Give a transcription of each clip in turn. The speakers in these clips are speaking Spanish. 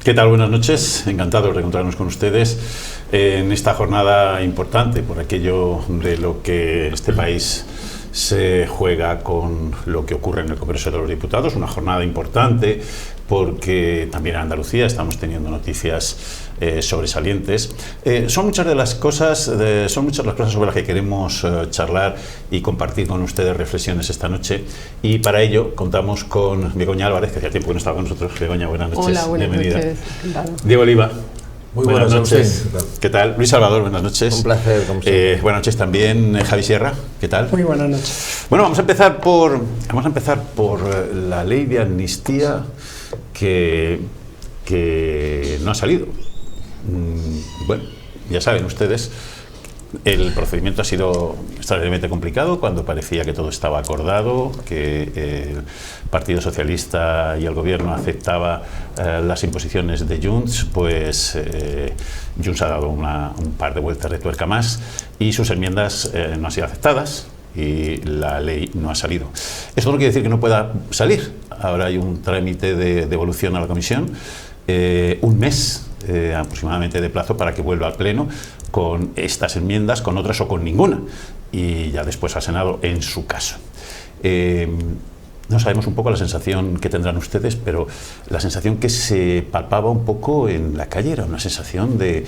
¿Qué tal? Buenas noches. Encantado de reencontrarnos con ustedes en esta jornada importante por aquello de lo que este país se juega con lo que ocurre en el Congreso de los Diputados. Una jornada importante porque también en Andalucía estamos teniendo noticias sobresalientes. Son muchas las cosas sobre las que queremos charlar y compartir con ustedes reflexiones esta noche, y para ello contamos con Begoña Álvarez, que hacía tiempo que no estaba con nosotros. Begoña, buenas noches. Hola, buenas bienvenida. noches. Diego Oliva. Muy buenas noches. ¿Qué tal? Luis Salvador, buenas noches. Un placer, como siempre. Buenas noches también, Javi Sierra. ¿Qué tal? Muy buenas noches. Bueno, vamos a empezar por la ley de amnistía que no ha salido. Bueno, ya saben ustedes, el procedimiento ha sido extraordinariamente complicado cuando parecía que todo estaba acordado, que el Partido Socialista y el Gobierno aceptaba las imposiciones de Junts. Pues Junts ha dado un par de vueltas de tuerca más y sus enmiendas no han sido aceptadas y la ley no ha salido. Esto no quiere decir que no pueda salir. Ahora hay un trámite de devolución a la Comisión, un mes aproximadamente de plazo para que vuelva al Pleno con estas enmiendas, con otras o con ninguna, y ya después al Senado en su caso. No sabemos un poco la sensación que tendrán ustedes, pero la sensación que se palpaba un poco en la calle era una sensación de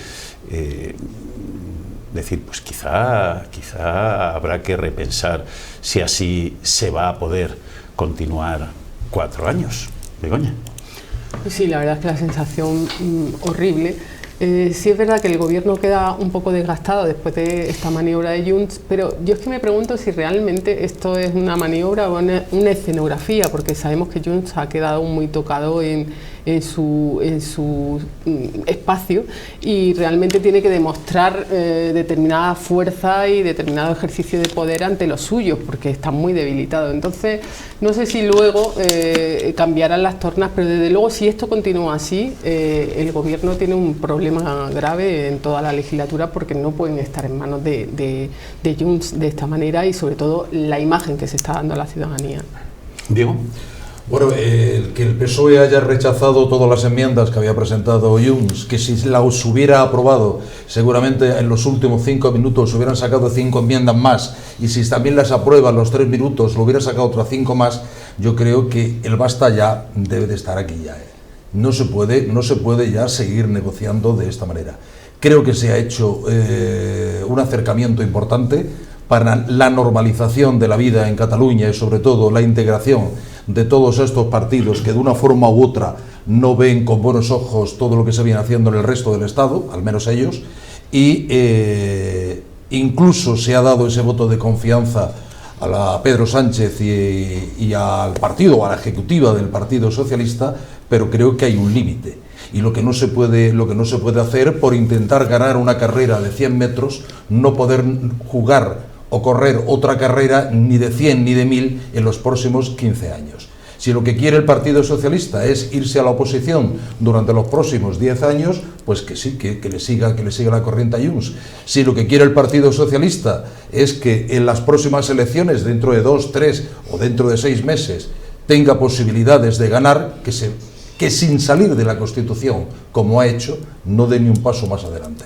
decir, pues quizá habrá que repensar si así se va a poder continuar 4 años. Begoña. Sí, la verdad es que la sensación horrible. Sí es verdad que el gobierno queda un poco desgastado después de esta maniobra de Junts, pero yo es que me pregunto si realmente esto es una maniobra o una escenografía, porque sabemos que Junts ha quedado muy tocado en su espacio y realmente tiene que demostrar determinada fuerza y determinado ejercicio de poder ante los suyos, porque está muy debilitado. Entonces, no sé si luego cambiarán las tornas, pero desde luego si esto continúa así, el gobierno tiene un problema grave en toda la legislatura, porque no pueden estar en manos de Junts de esta manera, y sobre todo la imagen que se está dando a la ciudadanía. Diego. Bueno, que el PSOE haya rechazado todas las enmiendas que había presentado Junts, que si las hubiera aprobado, seguramente en los últimos 5 minutos hubieran sacado 5 enmiendas más, y si también las aprueba en los 3 minutos, lo hubiera sacado otras 5 más. Yo creo que el basta ya debe de estar aquí ya. No se puede ya seguir negociando de esta manera. Creo que se ha hecho un acercamiento importante para la normalización de la vida en Cataluña y sobre todo la integración de todos estos partidos que de una forma u otra no ven con buenos ojos todo lo que se viene haciendo en el resto del Estado, al menos ellos, y incluso se ha dado ese voto de confianza a Pedro Sánchez y al partido, a la ejecutiva del Partido Socialista, pero creo que hay un límite. Y lo que no se puede hacer por intentar ganar una carrera de 100 metros, no poder jugar o correr otra carrera ni de 100 ni de 1000 en los próximos 15 años. Si lo que quiere el Partido Socialista es irse a la oposición durante los próximos 10 años, pues que sí, que le siga la corriente a Junts. Si lo que quiere el Partido Socialista es que en las próximas elecciones, dentro de 2, 3 o dentro de 6 meses, tenga posibilidades de ganar, que sin salir de la Constitución, como ha hecho, no dé ni un paso más adelante.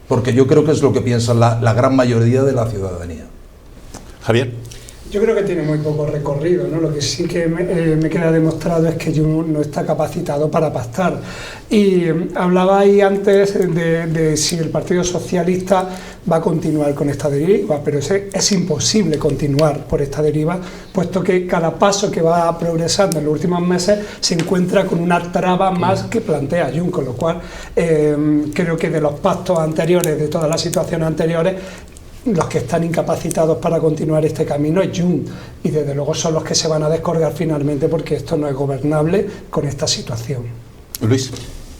Porque yo creo que es lo que piensa la gran mayoría de la ciudadanía. Javier. Yo creo que tiene muy poco recorrido, ¿no? Lo que sí que me queda demostrado es que Junts no está capacitado para pactar. Y hablabais antes de si el Partido Socialista va a continuar con esta deriva, pero es imposible continuar por esta deriva, puesto que cada paso que va progresando en los últimos meses se encuentra con una traba más que plantea Junts, con lo cual creo que de los pactos anteriores, de todas las situaciones anteriores, los que están incapacitados para continuar este camino es Junts, y desde luego son los que se van a descolgar finalmente, porque esto no es gobernable con esta situación. Luis.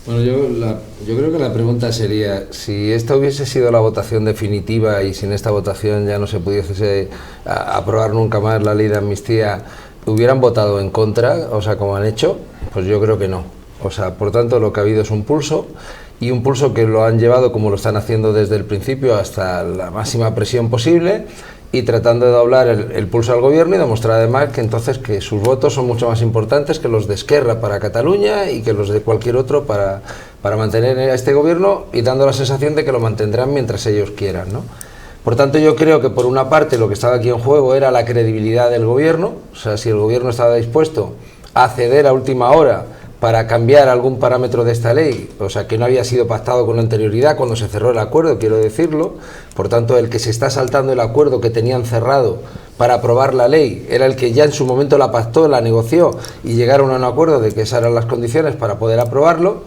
Bueno, yo creo que la pregunta sería, si esta hubiese sido la votación definitiva y sin esta votación ya no se pudiese aprobar nunca más la ley de amnistía, ¿hubieran votado en contra, o sea, como han hecho? Pues yo creo que no. O sea, por tanto, lo que ha habido es un pulso, y un pulso que lo han llevado, como lo están haciendo desde el principio, hasta la máxima presión posible, y tratando de doblar el pulso al gobierno y demostrar además que entonces que sus votos son mucho más importantes que los de Esquerra para Cataluña y que los de cualquier otro para mantener a este gobierno, y dando la sensación de que lo mantendrán mientras ellos quieran, ¿no? Por tanto, yo creo que por una parte lo que estaba aquí en juego era la credibilidad del gobierno, o sea, si el gobierno estaba dispuesto a ceder a última hora para cambiar algún parámetro de esta ley, o sea, que no había sido pactado con anterioridad cuando se cerró el acuerdo, quiero decirlo. Por tanto, el que se está saltando el acuerdo que tenían cerrado para aprobar la ley era el que ya en su momento la pactó, la negoció y llegaron a un acuerdo de que esas eran las condiciones para poder aprobarlo.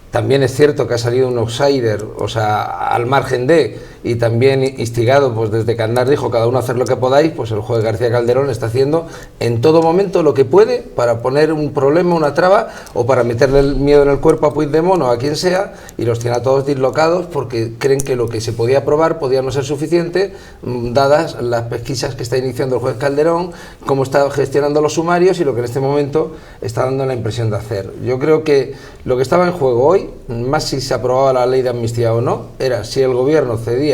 También es cierto que ha salido un outsider, o sea, al margen de, y también instigado, pues desde que Aznar dijo cada uno hacer lo que podáis, pues el juez García Calderón está haciendo en todo momento lo que puede para poner un problema, una traba, o para meterle el miedo en el cuerpo a Puigdemont o a quien sea, y los tiene a todos dislocados porque creen que lo que se podía aprobar podía no ser suficiente, dadas las pesquisas que está iniciando el juez Calderón, cómo está gestionando los sumarios y lo que en este momento está dando la impresión de hacer. Yo creo que lo que estaba en juego hoy, más si se aprobaba la ley de amnistía o no, era si el gobierno cedía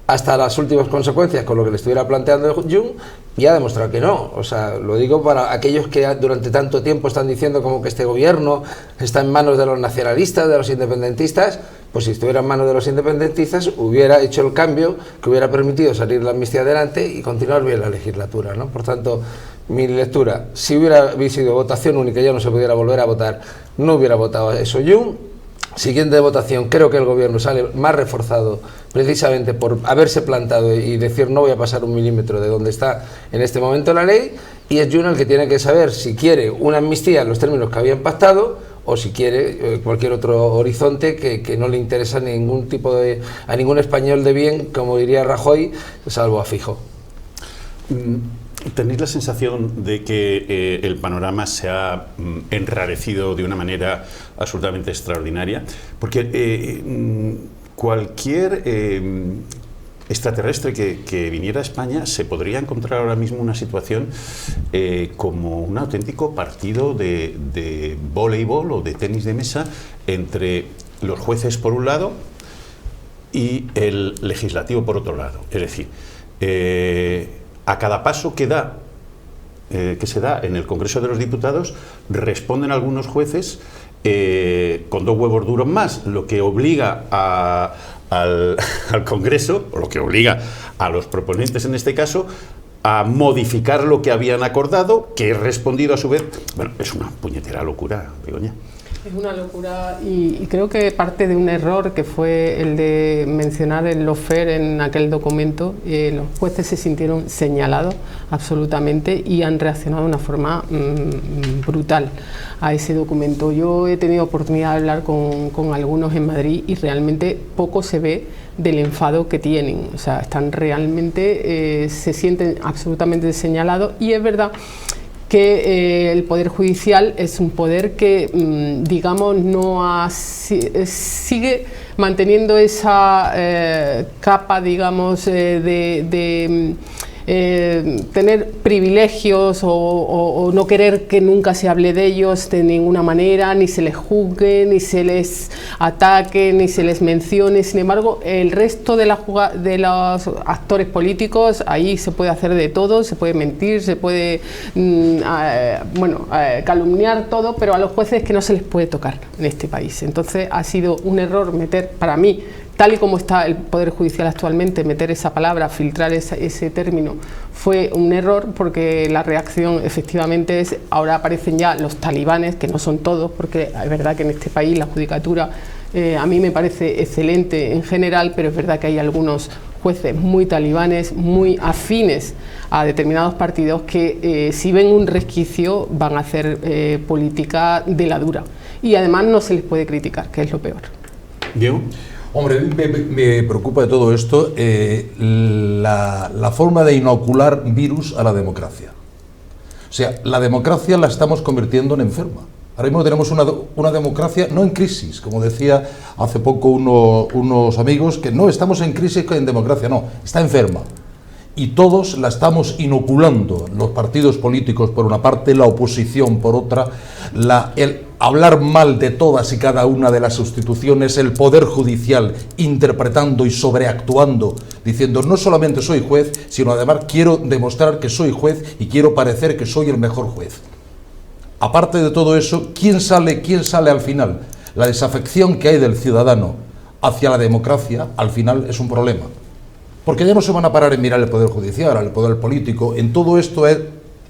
hasta las últimas consecuencias con lo que le estuviera planteando Jun, y ha demostrado que no. O sea, lo digo para aquellos que durante tanto tiempo están diciendo como que este gobierno está en manos de los nacionalistas, de los independentistas. Pues si estuviera en manos de los independentistas hubiera hecho el cambio que hubiera permitido salir la amnistía adelante y continuar bien la legislatura, ¿no? Por tanto, mi lectura, si hubiera sido votación única y ya no se pudiera volver a votar, no hubiera votado eso Jun. Siguiente votación, creo que el gobierno sale más reforzado precisamente por haberse plantado y decir no voy a pasar un milímetro de donde está en este momento la ley, y es Jun el que tiene que saber si quiere una amnistía en los términos que habían pactado o si quiere cualquier otro horizonte que no le interesa a ningún español de bien, como diría Rajoy, salvo a Fijo. ¿Tenéis la sensación de que el panorama se ha enrarecido de una manera absolutamente extraordinaria? Porque cualquier extraterrestre que viniera a España se podría encontrar ahora mismo una situación como un auténtico partido de voleibol o de tenis de mesa entre los jueces por un lado y el legislativo por otro lado. Es decir, a cada paso que se da en el Congreso de los Diputados, responden algunos jueces con 2 huevos duros más, lo que obliga al Congreso, o lo que obliga a los proponentes en este caso, a modificar lo que habían acordado, que es respondido a su vez. Bueno, es una puñetera locura, Begoña. Es una locura y creo que parte de un error que fue el de mencionar el lawfare en aquel documento. Los jueces se sintieron señalados absolutamente y han reaccionado de una forma brutal a ese documento. Yo he tenido oportunidad de hablar con algunos en Madrid y realmente poco se ve del enfado que tienen. O sea, están realmente, se sienten absolutamente señalados, y es verdad que el Poder Judicial es un poder que, digamos, sigue manteniendo esa capa, digamos, de tener privilegios o no querer que nunca se hable de ellos de ninguna manera, ni se les juzgue, ni se les ataque, ni se les mencione. Sin embargo, el resto de los actores políticos, ahí se puede hacer de todo, se puede mentir, se puede calumniar todo, pero a los jueces es que no se les puede tocar en este país. Entonces ha sido un error meter, para mí, tal y como está el Poder Judicial actualmente, meter esa palabra, filtrar ese término, fue un error, porque la reacción efectivamente es, ahora aparecen ya los talibanes, que no son todos, porque es verdad que en este país la judicatura a mí me parece excelente en general, pero es verdad que hay algunos jueces muy talibanes, muy afines a determinados partidos que si ven un resquicio van a hacer política de la dura, y además no se les puede criticar, que es lo peor. Diego. Hombre, me preocupa de todo esto la forma de inocular virus a la democracia. O sea, la democracia la estamos convirtiendo en enferma. Ahora mismo tenemos una democracia no en crisis, como decía hace poco unos amigos, que no estamos en crisis en democracia, no, está enferma. Y todos la estamos inoculando, los partidos políticos por una parte, la oposición por otra, el hablar mal de todas y cada una de las instituciones, el Poder Judicial interpretando y sobreactuando diciendo no solamente soy juez, sino además quiero demostrar que soy juez y quiero parecer que soy el mejor juez. Aparte de todo eso, ¿quién sale al final? La desafección que hay del ciudadano hacia la democracia, al final es un problema. Porque ya no se van a parar en mirar el poder judicial, el poder político, en todo esto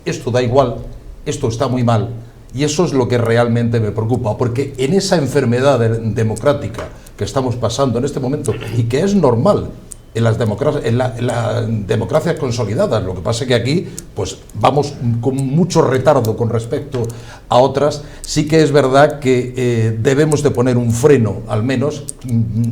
esto da igual, esto está muy mal. Y eso es lo que realmente me preocupa, porque en esa enfermedad democrática que estamos pasando en este momento, y que es normal en las democracias consolidadas, lo que pasa es que aquí pues vamos con mucho retardo con respecto a otras, sí que es verdad que debemos de poner un freno, al menos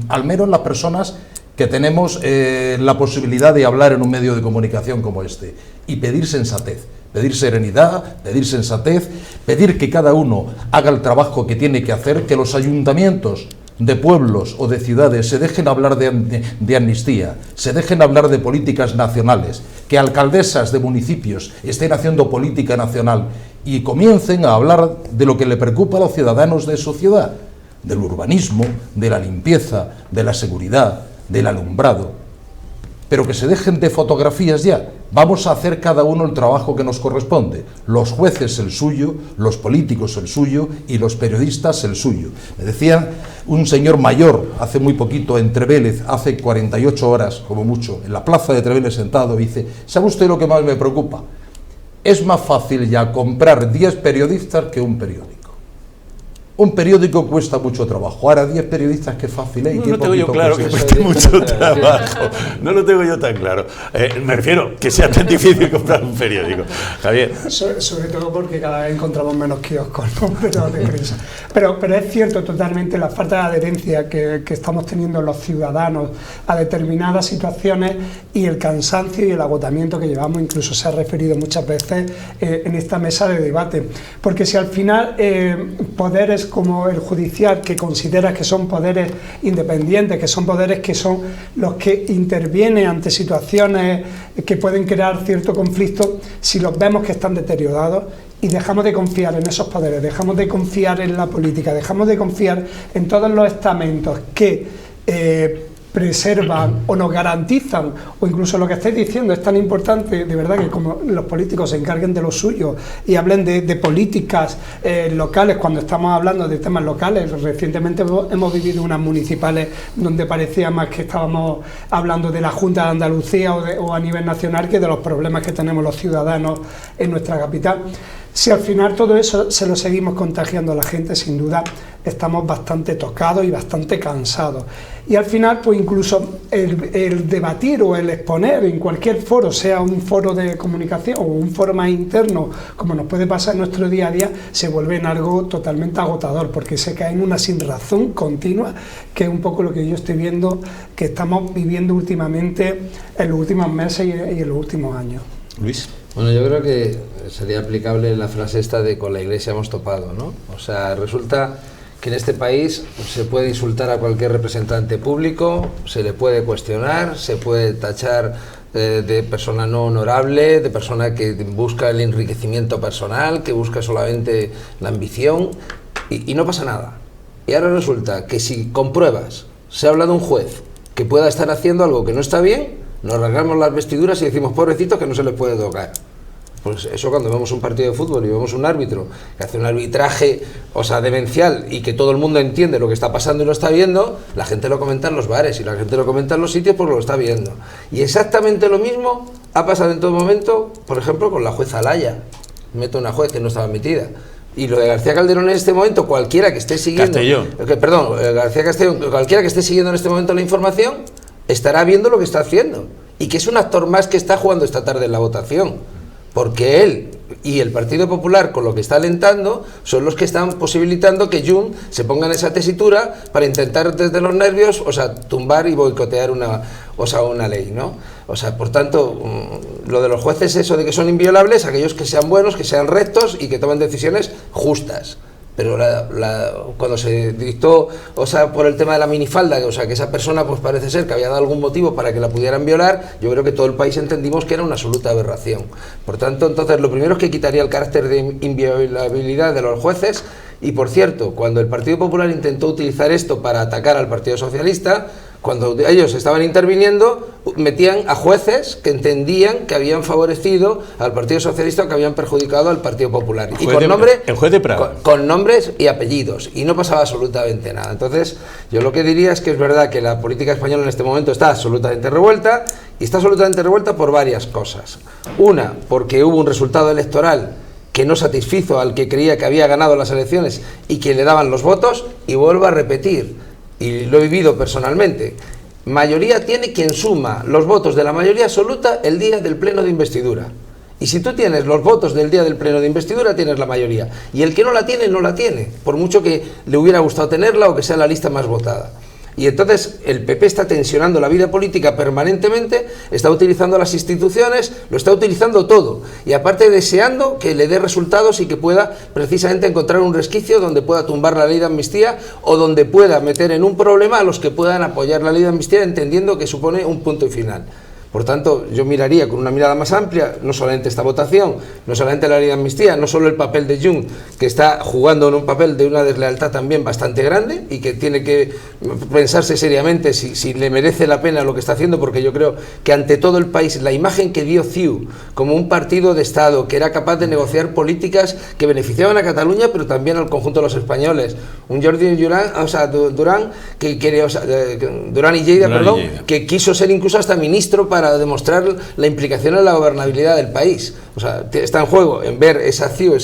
las personas que tenemos la posibilidad de hablar en un medio de comunicación como este, y pedir sensatez. Pedir serenidad, pedir sensatez, pedir que cada uno haga el trabajo que tiene que hacer, que los ayuntamientos de pueblos o de ciudades se dejen hablar de amnistía, se dejen hablar de políticas nacionales, que alcaldesas de municipios estén haciendo política nacional y comiencen a hablar de lo que le preocupa a los ciudadanos de su ciudad, del urbanismo, de la limpieza, de la seguridad, del alumbrado. Pero que se dejen de fotografías ya. Vamos a hacer cada uno el trabajo que nos corresponde. Los jueces el suyo, los políticos el suyo y los periodistas el suyo. Me decía un señor mayor hace muy poquito en Trevélez, hace 48 horas como mucho, en la plaza de Trevélez sentado, y dice: ¿sabe usted lo que más me preocupa? Es más fácil ya comprar 10 periodistas que un periódico. Un periódico cuesta mucho trabajo. Ahora 10 periodistas, qué fácil, ¿eh? No lo tengo yo claro que cueste mucho trabajo. No lo tengo yo tan claro. Me refiero que sea tan difícil comprar un periódico. Javier. Sobre todo porque cada vez encontramos menos kioscos, ¿no? de prensa. Pero es cierto totalmente la falta de adherencia que estamos teniendo los ciudadanos a determinadas situaciones y el cansancio y el agotamiento que llevamos, incluso se ha referido muchas veces en esta mesa de debate. Porque si al final poderes como el judicial, que considera que son poderes independientes, que son poderes que son los que intervienen ante situaciones que pueden crear cierto conflicto, si los vemos que están deteriorados y dejamos de confiar en esos poderes, dejamos de confiar en la política, dejamos de confiar en todos los estamentos que preservan o nos garantizan, o incluso lo que estáis diciendo es tan importante, de verdad, que como los políticos se encarguen de lo suyo y hablen de políticas locales, cuando estamos hablando de temas locales. Recientemente hemos vivido unas municipales donde parecía más que estábamos hablando de la Junta de Andalucía o a nivel nacional que de los problemas que tenemos los ciudadanos en nuestra capital. Si al final todo eso se lo seguimos contagiando a la gente, sin duda estamos bastante tocados y bastante cansados. Y al final, pues incluso el debatir o el exponer en cualquier foro, sea un foro de comunicación o un foro más interno, como nos puede pasar en nuestro día a día, se vuelve en algo totalmente agotador, porque se cae en una sinrazón continua, que es un poco lo que yo estoy viendo que estamos viviendo últimamente en los últimos meses y en los últimos años. Luis. Bueno, yo creo que sería aplicable la frase esta de con la iglesia hemos topado, ¿no? O sea, resulta que en este país se puede insultar a cualquier representante público, se le puede cuestionar, se puede tachar de persona no honorable, de persona que busca el enriquecimiento personal, que busca solamente la ambición, y no pasa nada. Y ahora resulta que si con pruebas se habla de un juez que pueda estar haciendo algo que no está bien, nos rasgamos las vestiduras y decimos, pobrecitos, que no se les puede tocar. Pues eso, cuando vemos un partido de fútbol y vemos un árbitro que hace un arbitraje, o sea, demencial, y que todo el mundo entiende lo que está pasando y lo está viendo, la gente lo comenta en los bares y la gente lo comenta en los sitios porque lo está viendo. Y exactamente lo mismo ha pasado en todo momento, por ejemplo, con la jueza Alaya. Meto una juez que no estaba metida. Y lo de García Calderón en este momento, cualquiera que esté siguiendo... García Castellón, cualquiera que esté siguiendo en este momento la información, estará viendo lo que está haciendo. Y que es un actor más que está jugando esta tarde en la votación. Porque él y el Partido Popular, con lo que está alentando, son los que están posibilitando que Junts se ponga en esa tesitura para intentar desde los nervios, o sea, tumbar y boicotear una ley, ¿no? O sea, por tanto, lo de los jueces, eso de que son inviolables, aquellos que sean buenos, que sean rectos y que tomen decisiones justas. Pero cuando se dictó, o sea, por el tema de la minifalda, o sea, que esa persona pues parece ser que había dado algún motivo para que la pudieran violar, yo creo que todo el país entendimos que era una absoluta aberración. Por tanto, entonces, lo primero es que quitaría el carácter de inviolabilidad de los jueces. Y por cierto, cuando el Partido Popular intentó utilizar esto para atacar al Partido Socialista, Cuando ellos estaban interviniendo, metían a jueces que entendían que habían favorecido al Partido Socialista o que habían perjudicado al Partido Popular. El juez de Praga. Con nombres y apellidos, y no pasaba absolutamente nada. Entonces, yo lo que diría es que es verdad que la política española en este momento está absolutamente revuelta, y está absolutamente revuelta por varias cosas. Una, porque hubo un resultado electoral que no satisfizo al que creía que había ganado las elecciones y que le daban los votos, y vuelvo a repetir, y lo he vivido personalmente, mayoría tiene quien suma los votos de la mayoría absoluta el día del pleno de investidura. Y si tú tienes los votos del día del pleno de investidura, tienes la mayoría. Y el que no la tiene, no la tiene, por mucho que le hubiera gustado tenerla o que sea la lista más votada. Y entonces el PP está tensionando la vida política permanentemente, está utilizando las instituciones, lo está utilizando todo. Y aparte deseando que le dé resultados y que pueda precisamente encontrar un resquicio donde pueda tumbar la ley de amnistía o donde pueda meter en un problema a los que puedan apoyar la ley de amnistía, entendiendo que supone un punto y final. Por tanto, yo miraría con una mirada más amplia, no solamente esta votación, no solamente la ley de amnistía, no solo el papel de Junts, que está jugando en un papel de una deslealtad también bastante grande y que tiene que pensarse seriamente si le merece la pena lo que está haciendo, porque yo creo que ante todo el país, la imagen que dio CiU como un partido de Estado que era capaz de negociar políticas que beneficiaban a Cataluña, pero también al conjunto de los españoles, un Jordi Durán, Durán y Lleida, que quiso ser incluso hasta ministro para demostrar la implicación en la gobernabilidad del país. O sea, está en juego en ver esa CiU,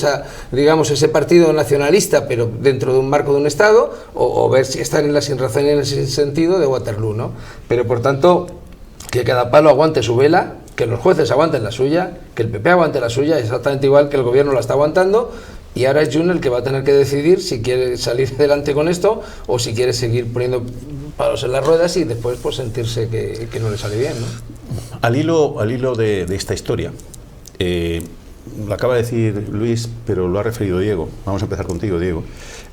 digamos, ese partido nacionalista, pero dentro de un marco de un Estado, o ver si están en la sin razón y en el sin sentido de Waterloo, ¿no? Pero por tanto, que cada palo aguante su vela, que los jueces aguanten la suya, que el PP aguante la suya, exactamente igual que el gobierno la está aguantando. Y ahora es Junts el que va a tener que decidir si quiere salir adelante con esto o si quiere seguir poniendo palos en las ruedas y después pues sentirse que no le sale bien, ¿no? Al hilo de esta historia, lo acaba de decir Luis, pero lo ha referido Diego. Vamos a empezar contigo, Diego.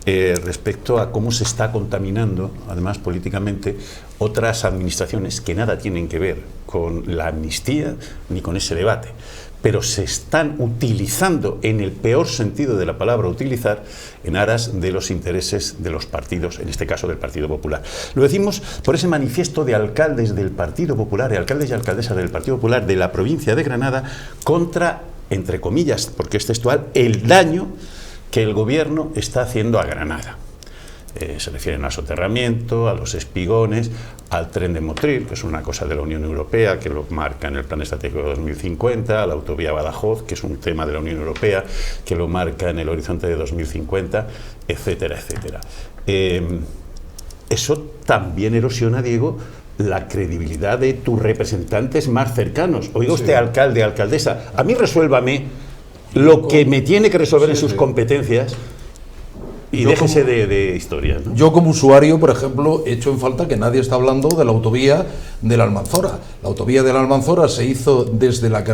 Respecto a cómo se está contaminando, además políticamente, otras administraciones que nada tienen que ver con la amnistía ni con ese debate, pero se están utilizando, en el peor sentido de la palabra utilizar, en aras de los intereses de los partidos, en este caso del Partido Popular. Lo decimos por ese manifiesto de alcaldes del Partido Popular, alcaldes y alcaldesas del Partido Popular de la provincia de Granada, contra, entre comillas, porque es textual, el daño que el gobierno está haciendo a Granada. Se refieren al soterramiento, a los espigones, al tren de Motril, que es una cosa de la Unión Europea, que lo marca en el Plan Estratégico de 2050, a la autovía Badajoz, que es un tema de la Unión Europea, que lo marca en el horizonte de 2050, etcétera, etcétera. Eso también erosiona, Diego, la credibilidad de tus representantes más cercanos. Oiga usted, alcalde, alcaldesa, a mí resuélvame lo que me tiene que resolver en sus competencias. Y déjese de historias, ¿no? Yo como usuario, por ejemplo, echo en falta que nadie está hablando de la autovía de la Almanzora. La autovía de la Almanzora se hizo desde la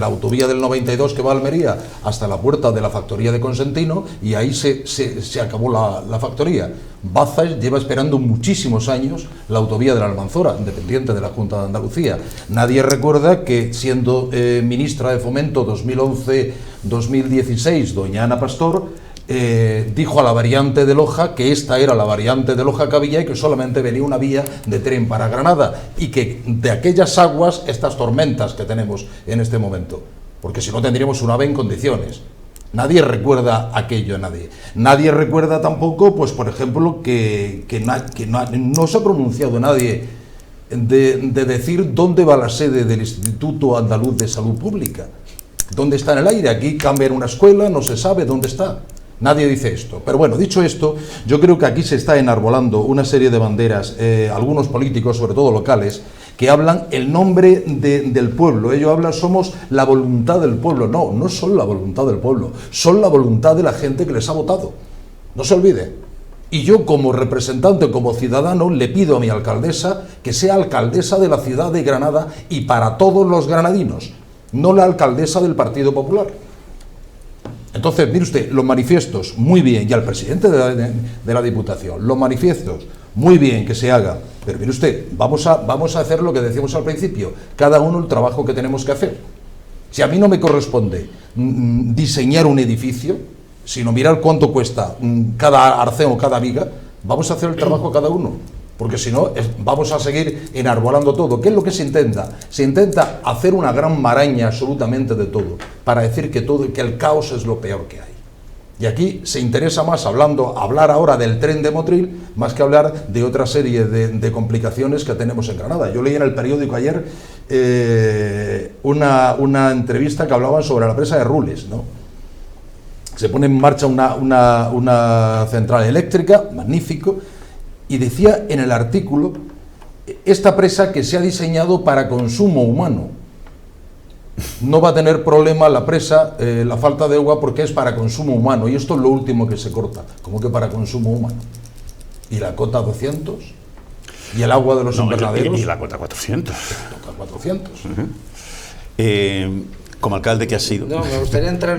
autovía del 92 que va a Almería hasta la puerta de la factoría de Consentino, y ahí se acabó la factoría. Baza lleva esperando muchísimos años la autovía de la Almanzora, dependiente de la Junta de Andalucía. Nadie recuerda que, siendo ministra de Fomento 2011-2016, doña Ana Pastor, dijo a la variante de Loja que esta era la variante de Loja que había y que solamente venía una vía de tren para Granada, y que de aquellas aguas estas tormentas que tenemos en este momento, porque si no tendríamos un AVE en condiciones. Nadie recuerda aquello, nadie. Nadie recuerda tampoco, pues por ejemplo, que no se ha pronunciado nadie de decir dónde va la sede del Instituto Andaluz de Salud Pública. ¿Dónde está en el aire? Aquí cambian una escuela, no se sabe dónde está. Nadie dice esto. Pero bueno, dicho esto, yo creo que aquí se está enarbolando una serie de banderas, algunos políticos, sobre todo locales, que hablan el nombre del pueblo. Ellos hablan, somos la voluntad del pueblo. No, no son la voluntad del pueblo, son la voluntad de la gente que les ha votado. No se olvide. Y yo, como representante, como ciudadano, le pido a mi alcaldesa que sea alcaldesa de la ciudad de Granada y para todos los granadinos, no la alcaldesa del Partido Popular. Entonces, mire usted, los manifiestos, muy bien, y al presidente de la Diputación, los manifiestos, muy bien que se hagan, pero mire usted, vamos a hacer lo que decíamos al principio, cada uno el trabajo que tenemos que hacer. Si a mí no me corresponde diseñar un edificio, sino mirar cuánto cuesta cada arcén o cada viga, vamos a hacer el trabajo cada uno. porque si no vamos a seguir enarbolando todo. ¿Qué es lo que se intenta? Se intenta hacer una gran maraña absolutamente de todo, para decir que el caos es lo peor que hay. Y aquí se interesa más hablar ahora del tren de Motril, más que hablar de otra serie de complicaciones que tenemos en Granada. Yo leí en el periódico ayer una entrevista que hablaban sobre la presa de Rules, ¿no? Se pone en marcha una central eléctrica, magnífico, y decía en el artículo, esta presa que se ha diseñado para consumo humano. No va a tener problema la presa, la falta de agua, porque es para consumo humano, y esto es lo último que se corta, como que para consumo humano. ¿Y la cota 200? ¿Y el agua de los invernaderos? Y la cota 400. Toca 400. Como alcalde que has sido. No, me gustaría entrar,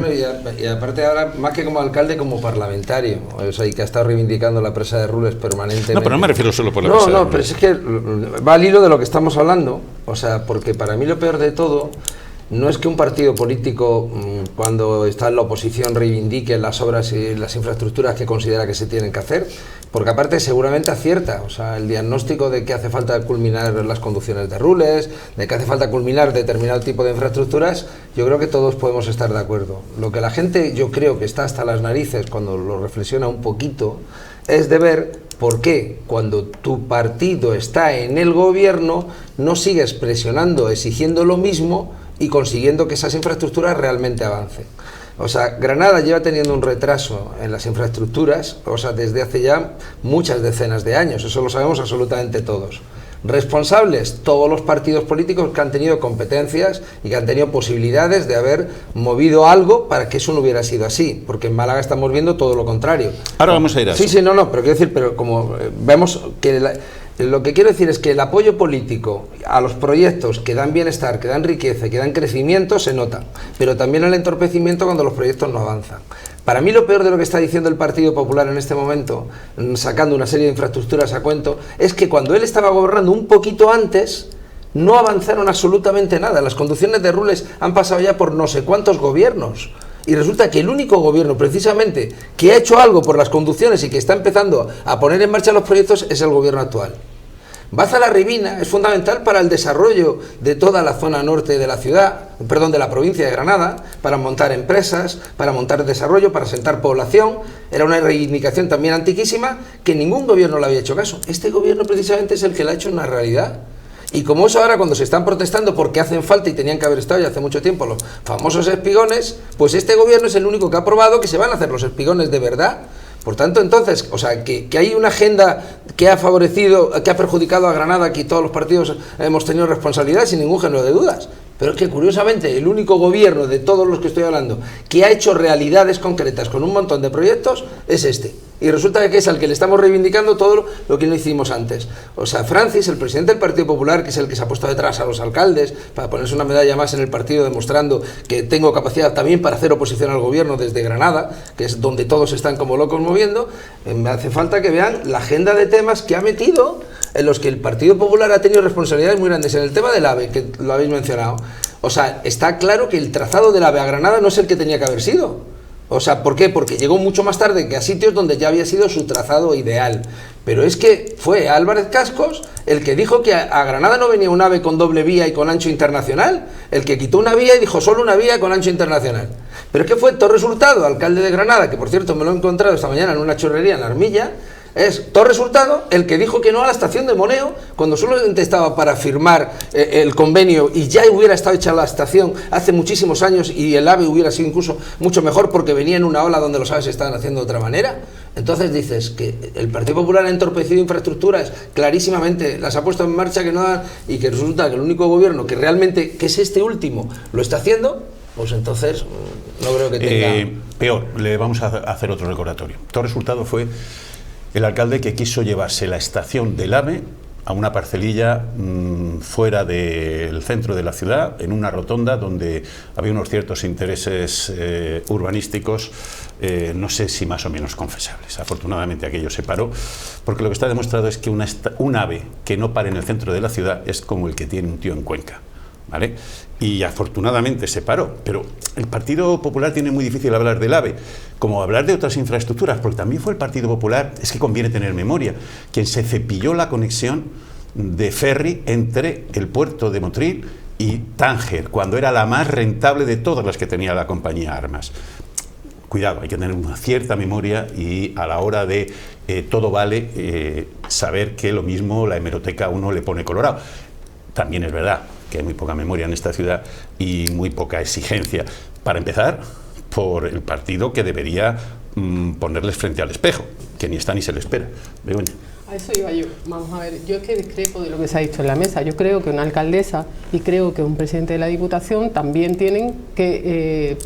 y aparte ahora, más que como alcalde, como parlamentario, o sea, y que ha estado reivindicando la presa de Rules permanentemente. No, pero no me refiero solo por la presa de Rules. No, pero es que va al hilo de lo que estamos hablando, o sea, porque para mí lo peor de todo no es que un partido político, cuando está en la oposición, reivindique las obras y las infraestructuras que considera que se tienen que hacer, porque aparte seguramente acierta, o sea, el diagnóstico de que hace falta culminar las conducciones de Rules, de que hace falta culminar determinado tipo de infraestructuras, yo creo que todos podemos estar de acuerdo. Lo que la gente, yo creo que está hasta las narices cuando lo reflexiona un poquito, es de ver por qué cuando tu partido está en el gobierno no sigues presionando, exigiendo lo mismo y consiguiendo que esas infraestructuras realmente avancen. O sea, Granada lleva teniendo un retraso en las infraestructuras, o sea, desde hace ya muchas decenas de años, eso lo sabemos absolutamente todos. Responsables, todos los partidos políticos que han tenido competencias y que han tenido posibilidades de haber movido algo para que eso no hubiera sido así, porque en Málaga estamos viendo todo lo contrario. Ahora vamos a ir a eso. Sí, no, pero quiero decir, pero como vemos que lo que quiero decir es que el apoyo político a los proyectos que dan bienestar, que dan riqueza, que dan crecimiento, se nota, pero también el entorpecimiento cuando los proyectos no avanzan. Para mí lo peor de lo que está diciendo el Partido Popular en este momento, sacando una serie de infraestructuras a cuento, es que cuando él estaba gobernando un poquito antes, no avanzaron absolutamente nada. Las conducciones de Rules han pasado ya por no sé cuántos gobiernos. Y resulta que el único gobierno, precisamente, que ha hecho algo por las conducciones y que está empezando a poner en marcha los proyectos es el gobierno actual. Baza-la-Ribina es fundamental para el desarrollo de toda la zona norte de la ciudad, perdón, de la provincia de Granada, para montar empresas, para montar desarrollo, para asentar población. Era una reivindicación también antiquísima que ningún gobierno le había hecho caso. Este gobierno precisamente es el que la ha hecho una realidad. Y como eso ahora, cuando se están protestando porque hacen falta y tenían que haber estado ya hace mucho tiempo los famosos espigones, pues este gobierno es el único que ha aprobado que se van a hacer los espigones de verdad. Por tanto, entonces, o sea, que hay una agenda que ha favorecido, que ha perjudicado a Granada, que todos los partidos hemos tenido responsabilidad sin ningún género de dudas. Pero es que, curiosamente, el único gobierno de todos los que estoy hablando que ha hecho realidades concretas con un montón de proyectos es este. Y resulta que es al que le estamos reivindicando todo lo que no hicimos antes. O sea, Francis, el presidente del Partido Popular, que es el que se ha puesto detrás a los alcaldes para ponerse una medalla más en el partido, demostrando que tengo capacidad también para hacer oposición al gobierno desde Granada, que es donde todos están como locos moviendo, me hace falta que vean la agenda de temas que ha metido, en los que el Partido Popular ha tenido responsabilidades muy grandes. En el tema del AVE, que lo habéis mencionado, o sea, está claro que el trazado del AVE a Granada no es el que tenía que haber sido. O sea, ¿por qué? Porque llegó mucho más tarde que a sitios donde ya había sido su trazado ideal. Pero es que fue Álvarez Cascos el que dijo que a Granada no venía un AVE con doble vía y con ancho internacional, el que quitó una vía y dijo solo una vía con ancho internacional. Pero es que fue Torres Hurtado, alcalde de Granada, que por cierto me lo he encontrado esta mañana en una churrería en La Armilla, es Torres Hurtado el que dijo que no a la estación de Moneo cuando solamente estaba para firmar el convenio y ya hubiera estado hecha la estación hace muchísimos años y el AVE hubiera sido incluso mucho mejor porque venía en una ola donde los AVEs se estaban haciendo de otra manera. Entonces dices que el Partido Popular ha entorpecido infraestructuras clarísimamente, las ha puesto en marcha que no dan, y que resulta que el único gobierno que realmente, que es este último, lo está haciendo, pues entonces no creo que tenga... Peor, le vamos a hacer otro recordatorio. Torres Hurtado fue el alcalde que quiso llevarse la estación del AVE a una parcelilla fuera del centro de la ciudad, en una rotonda donde había unos ciertos intereses urbanísticos, no sé si más o menos confesables. Afortunadamente aquello se paró, porque lo que está demostrado es que un AVE que no pare en el centro de la ciudad es como el que tiene un tío en Cuenca. ¿vale? Y afortunadamente se paró, pero el Partido Popular tiene muy difícil hablar del AVE, como hablar de otras infraestructuras, porque también fue el Partido Popular, es que conviene tener memoria, quien se cepilló la conexión de ferry entre el puerto de Motril y Tánger, cuando era la más rentable de todas las que tenía la compañía Armas. Cuidado, hay que tener una cierta memoria y a la hora de todo vale saber que lo mismo la hemeroteca a uno le pone colorado. También es verdad que hay muy poca memoria en esta ciudad y muy poca exigencia. Para empezar, por el partido que debería ponerles frente al espejo, que ni está ni se le espera. Begoña. A eso iba yo. Vamos a ver, yo es que discrepo de lo que se ha dicho en la mesa. Yo creo que una alcaldesa y creo que un presidente de la Diputación también tienen que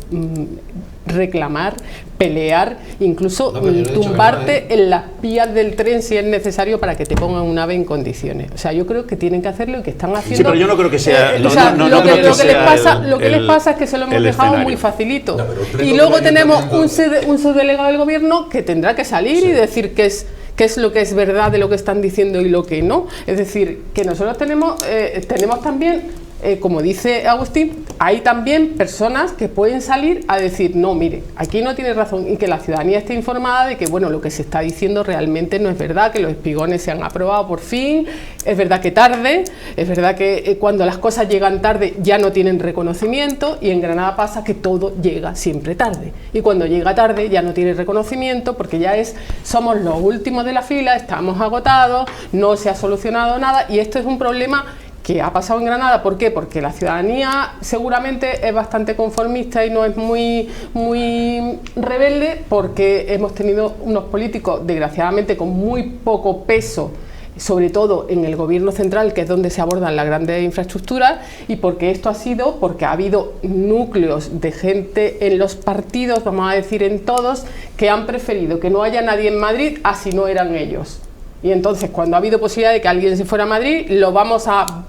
reclamar, pelear, incluso tumbarte en las vías del tren si es necesario para que te pongan un AVE en condiciones. O sea, yo creo que tienen que hacerlo y que están haciendo. Sí, pero yo no creo que sea. Lo que les pasa es que se lo hemos dejado muy facilito. Y luego tenemos un subdelegado del gobierno que tendrá que salir y decir qué es lo que es verdad de lo que están diciendo y lo que no. Es decir, que nosotros tenemos también, como dice Agustín, hay también personas que pueden salir a decir, no, mire, aquí no tiene razón, y que la ciudadanía esté informada de que, bueno, lo que se está diciendo realmente no es verdad, que los espigones se han aprobado por fin, es verdad que tarde, es verdad que cuando las cosas llegan tarde ya no tienen reconocimiento, y en Granada pasa que todo llega siempre tarde, y cuando llega tarde ya no tiene reconocimiento porque ya somos los últimos de la fila, estamos agotados, no se ha solucionado nada, y esto es un problema que ha pasado en Granada. ¿Por qué? Porque la ciudadanía seguramente es bastante conformista y no es muy rebelde, porque hemos tenido unos políticos, desgraciadamente, con muy poco peso, sobre todo en el gobierno central, que es donde se abordan las grandes infraestructuras, y porque esto ha sido porque ha habido núcleos de gente en los partidos, vamos a decir en todos, que han preferido que no haya nadie en Madrid así no eran ellos. Y entonces, cuando ha habido posibilidad de que alguien se fuera a Madrid, lo vamos a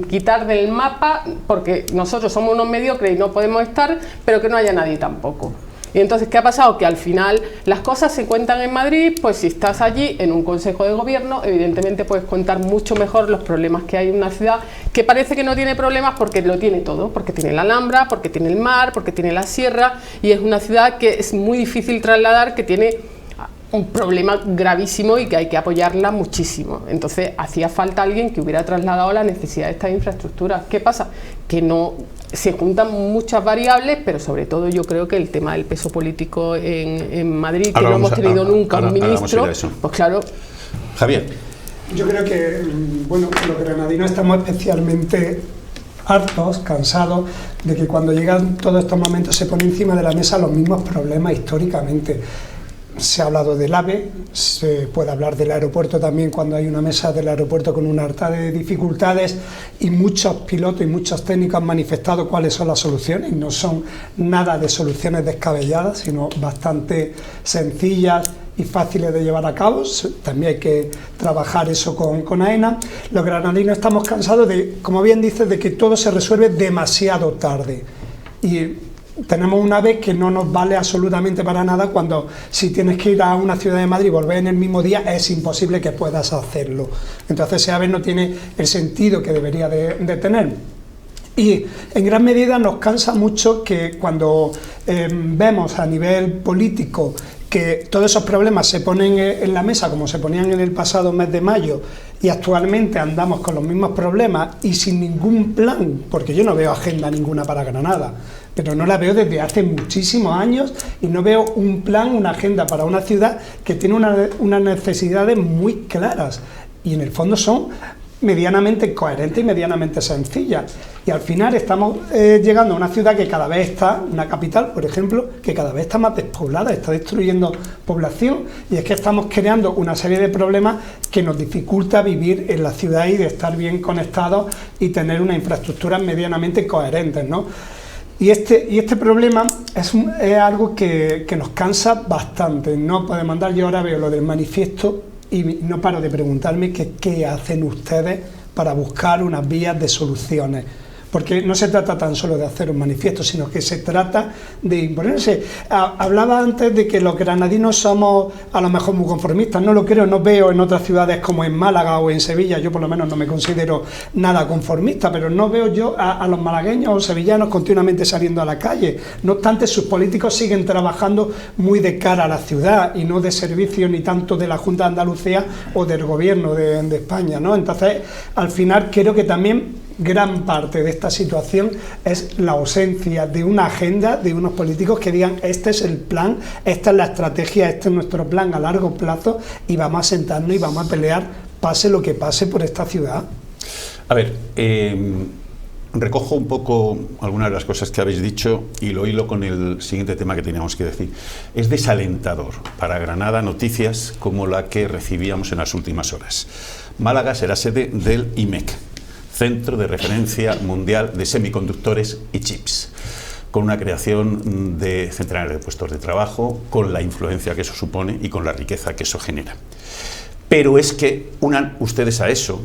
quitar del mapa porque nosotros somos unos mediocres y no podemos estar, pero que no haya nadie tampoco. Y entonces, ¿qué ha pasado? Que al final las cosas se cuentan en Madrid, pues si estás allí en un consejo de gobierno, evidentemente puedes contar mucho mejor los problemas que hay en una ciudad que parece que no tiene problemas, porque lo tiene todo, porque tiene la Alhambra, porque tiene el mar, porque tiene la sierra, y es una ciudad que es muy difícil trasladar, que tiene un problema gravísimo y que hay que apoyarla muchísimo. Entonces hacía falta alguien que hubiera trasladado la necesidad de estas infraestructuras. ¿Qué pasa? Que no se juntan muchas variables, pero sobre todo yo creo que el tema del peso político en Madrid, que no hemos tenido nunca un ministro, pues claro. Javier. Yo creo que, bueno, los granadinos estamos especialmente hartos, cansados de que cuando llegan todos estos momentos se ponen encima de la mesa los mismos problemas históricamente. Se ha hablado del AVE, se puede hablar del aeropuerto también cuando hay una mesa del aeropuerto con una harta de dificultades, y muchos pilotos y muchos técnicos han manifestado cuáles son las soluciones, y no son nada de soluciones descabelladas, sino bastante sencillas y fáciles de llevar a cabo. También hay que trabajar eso con AENA. Los granadinos estamos cansados de, como bien dices, de que todo se resuelve demasiado tarde, y tenemos un AVE que no nos vale absolutamente para nada, cuando si tienes que ir a una ciudad de Madrid y volver en el mismo día es imposible que puedas hacerlo. Entonces ese AVE no tiene el sentido que debería de tener. Y en gran medida nos cansa mucho que cuando vemos a nivel político que todos esos problemas se ponen en la mesa, como se ponían en el pasado mes de mayo, y actualmente andamos con los mismos problemas y sin ningún plan, porque yo no veo agenda ninguna para Granada, pero no la veo desde hace muchísimos años, y no veo un plan, una agenda para una ciudad que tiene unas necesidades muy claras, y en el fondo son medianamente coherentes y medianamente sencillas. Y al final estamos llegando a una ciudad que cada vez está, una capital, por ejemplo, que cada vez está más despoblada, está destruyendo población, y es que estamos creando una serie de problemas que nos dificulta vivir en la ciudad y de estar bien conectados y tener unas infraestructuras medianamente coherentes, ¿no? Y este problema es algo que nos cansa bastante. No podemos andar. Yo ahora veo lo del manifiesto y no paro de preguntarme qué hacen ustedes para buscar unas vías de soluciones. porque no se trata tan solo de hacer un manifiesto, sino que se trata de imponerse. Hablaba antes de que los granadinos somos a lo mejor muy conformistas, no lo creo, no veo en otras ciudades como en Málaga o en Sevilla, yo por lo menos no me considero nada conformista, pero no veo yo a los malagueños o sevillanos continuamente saliendo a la calle. No obstante, sus políticos siguen trabajando muy de cara a la ciudad y no de servicio ni tanto de la Junta de Andalucía o del gobierno de España, ¿no? Entonces, al final creo que también gran parte de esta situación es la ausencia de una agenda, de unos políticos que digan este es el plan, esta es la estrategia, este es nuestro plan a largo plazo y vamos a sentarnos y vamos a pelear pase lo que pase por esta ciudad. A ver, recojo un poco algunas de las cosas que habéis dicho y lo hilo con el siguiente tema que teníamos que decir. Es desalentador para Granada noticias como la que recibíamos en las últimas horas. Málaga será sede del IMEC, Centro de Referencia Mundial de Semiconductores y Chips, con una creación de centenares de puestos de trabajo, con la influencia que eso supone y con la riqueza que eso genera. Pero es que unan ustedes a eso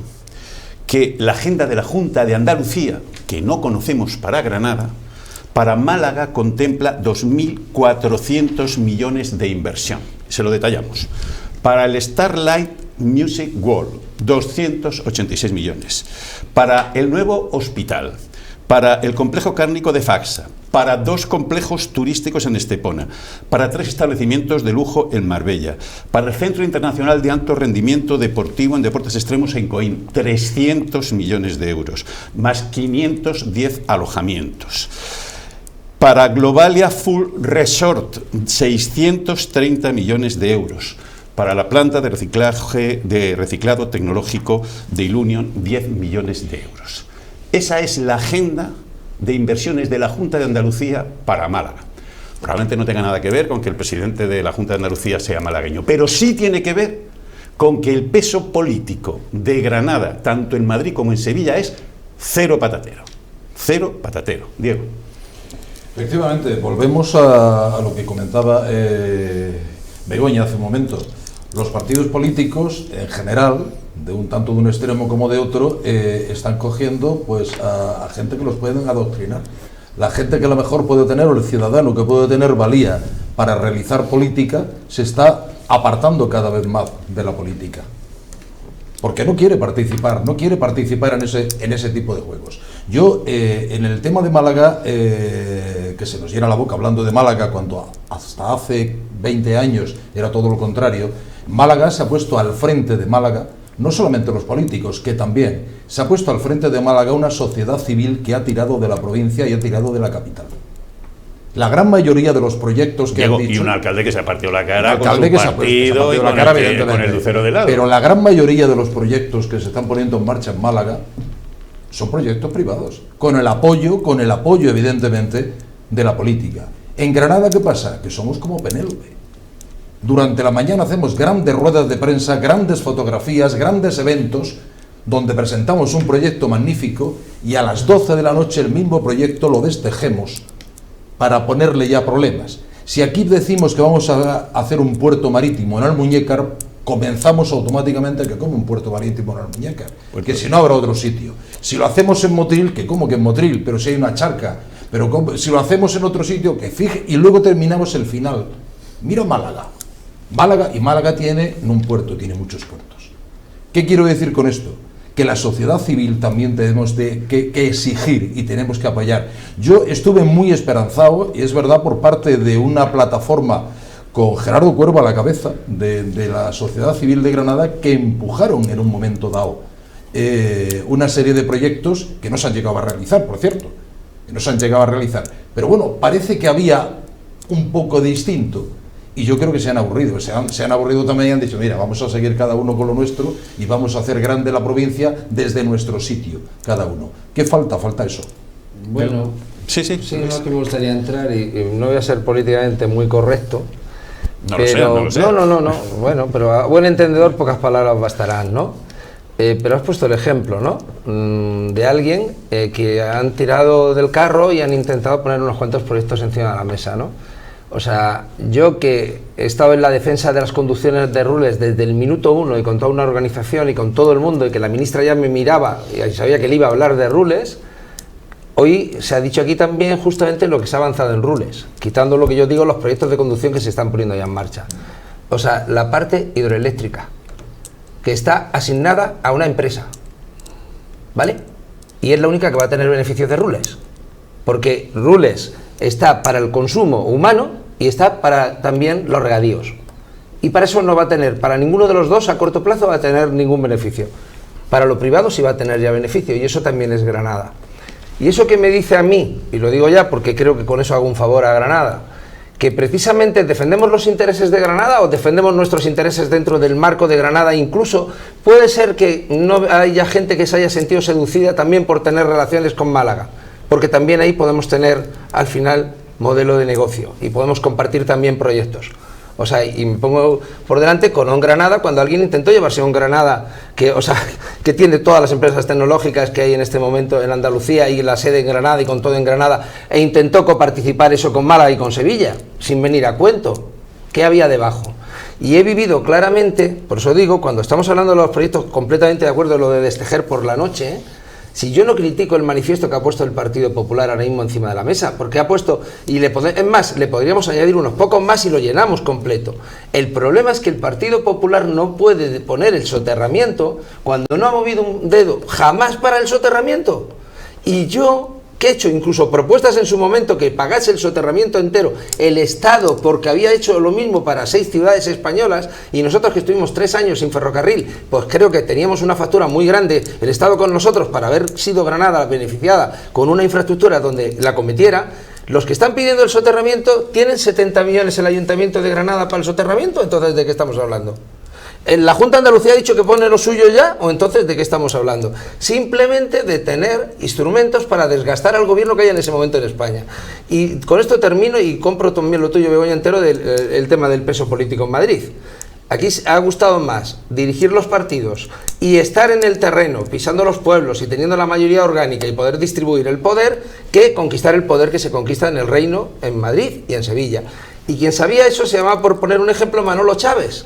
que la agenda de la Junta de Andalucía, que no conocemos para Granada, para Málaga contempla 2.400 millones de inversión. Se lo detallamos. Para el Starlight Music World, 286 millones. Para el nuevo hospital, para el complejo cárnico de Faxa, para 2 complejos turísticos en Estepona, para 3 establecimientos de lujo en Marbella, para el Centro Internacional de Alto Rendimiento Deportivo en Deportes Extremos en Coín, 300 millones de euros, más 510 alojamientos. Para Globalia Full Resort, 630 millones de euros. Para la planta de reciclado tecnológico de Ilunion, 10 millones de euros. Esa es la agenda de inversiones de la Junta de Andalucía para Málaga. Probablemente no tenga nada que ver con que el presidente de la Junta de Andalucía sea malagueño, pero sí tiene que ver con que el peso político de Granada, tanto en Madrid como en Sevilla, es cero patatero. Cero patatero. Diego. Efectivamente, volvemos a lo que comentaba Begoña hace un momento. Los partidos políticos, en general, tanto de un extremo como de otro, están cogiendo pues a gente que los pueden adoctrinar. La gente que a lo mejor puede tener, o el ciudadano que puede tener valía para realizar política, se está apartando cada vez más de la política. Porque no quiere participar en ese tipo de juegos. Yo, en el tema de Málaga, que se nos llena la boca hablando de Málaga, cuando hasta hace 20 años era todo lo contrario, Málaga se ha puesto al frente de Málaga, no solamente los políticos, que también, se ha puesto al frente de Málaga una sociedad civil que ha tirado de la provincia y ha tirado de la capital. La gran mayoría de los proyectos que han dicho... Y un alcalde que se ha partido la cara con su partido y con el lucero de lado. Pero la gran mayoría de los proyectos que se están poniendo en marcha en Málaga son proyectos privados, con el apoyo evidentemente de la política. En Granada, ¿qué pasa? Que somos como Penélope. Durante la mañana hacemos grandes ruedas de prensa, grandes fotografías, grandes eventos, donde presentamos un proyecto magnífico y a las 12 de la noche el mismo proyecto lo destejemos para ponerle ya problemas. Si aquí decimos que vamos a hacer un puerto marítimo en Almuñécar, comenzamos automáticamente que como un puerto marítimo en Almuñécar, porque si no habrá otro sitio. Si lo hacemos en Motril, que como que en Motril, pero si hay una charca, pero si lo hacemos en otro sitio, que fije, y luego terminamos el final. Mira Málaga. Málaga tiene, no un puerto, tiene muchos puertos. ¿Qué quiero decir con esto? Que la sociedad civil también tenemos que exigir y tenemos que apoyar. Yo estuve muy esperanzado, y es verdad, por parte de una plataforma con Gerardo Cuervo a la cabeza, de la sociedad civil de Granada, que empujaron en un momento dado una serie de proyectos que no se han llegado a realizar, por cierto, pero bueno, parece que había un poco distinto. Y yo creo que se han aburrido también y han dicho, mira, vamos a seguir cada uno con lo nuestro y vamos a hacer grande la provincia desde nuestro sitio, cada uno. ¿Qué falta? Falta eso. Bueno, sí, no que me gustaría entrar y no voy a ser políticamente muy correcto. No lo sé. No. Bueno, pero a buen entendedor pocas palabras bastarán, ¿no? Pero has puesto el ejemplo, ¿no? De alguien que han tirado del carro y han intentado poner unos cuantos proyectos encima de la mesa, ¿no? O sea, yo que he estado en la defensa de las conducciones de Rules desde el minuto 1 y con toda una organización y con todo el mundo, y que la ministra ya me miraba y sabía que le iba a hablar de Rules, Hoy se ha dicho aquí también justamente lo que se ha avanzado en Rules, quitando lo que yo digo, los proyectos de conducción que se están poniendo ya en marcha. O sea, la parte hidroeléctrica, que está asignada a una empresa, ¿vale? Y es la única que va a tener beneficios de Rules, porque Rules está para el consumo humano y está para también los regadíos. Y para eso no va a tener, para ninguno de los dos a corto plazo va a tener ningún beneficio. Para lo privado sí va a tener ya beneficio, y eso también es Granada. Y eso que me dice a mí, y lo digo ya porque creo que con eso hago un favor a Granada, que precisamente defendemos los intereses de Granada o defendemos nuestros intereses dentro del marco de Granada, incluso puede ser que no haya gente que se haya sentido seducida también por tener relaciones con Málaga, porque también ahí podemos tener al final modelo de negocio y podemos compartir también proyectos. O sea, y me pongo por delante con On Granada, cuando alguien intentó llevarse On Granada, que tiene todas las empresas tecnológicas que hay en este momento en Andalucía y la sede en Granada y con todo en Granada, e intentó coparticipar eso con Málaga y con Sevilla, sin venir a cuento. ¿Qué había debajo? Y he vivido claramente, por eso digo, cuando estamos hablando de los proyectos, completamente de acuerdo en lo de Destejer por la noche, si yo no critico el manifiesto que ha puesto el Partido Popular ahora mismo encima de la mesa, porque ha puesto, es más, le podríamos añadir unos pocos más y lo llenamos completo. El problema es que el Partido Popular no puede poner el soterramiento cuando no ha movido un dedo jamás para el soterramiento. Y yo, que he hecho incluso propuestas en su momento que pagase el soterramiento entero el Estado, porque había hecho lo mismo para 6 ciudades españolas, y nosotros que estuvimos 3 años sin ferrocarril, pues creo que teníamos una factura muy grande el Estado con nosotros para haber sido Granada la beneficiada con una infraestructura donde la cometiera. Los que están pidiendo el soterramiento tienen 70 millones el Ayuntamiento de Granada para el soterramiento. Entonces, ¿de qué estamos hablando? ¿La Junta de Andalucía ha dicho que pone lo suyo ya? ¿O entonces de qué estamos hablando? Simplemente de tener instrumentos para desgastar al gobierno que haya en ese momento en España. Y con esto termino y compro también lo tuyo, Begoña, entero, del tema del peso político en Madrid. Aquí ha gustado más dirigir los partidos y estar en el terreno, pisando los pueblos y teniendo la mayoría orgánica y poder distribuir el poder, que conquistar el poder que se conquista en el reino, en Madrid y en Sevilla. Y quien sabía eso se llamaba, por poner un ejemplo, Manolo Chávez.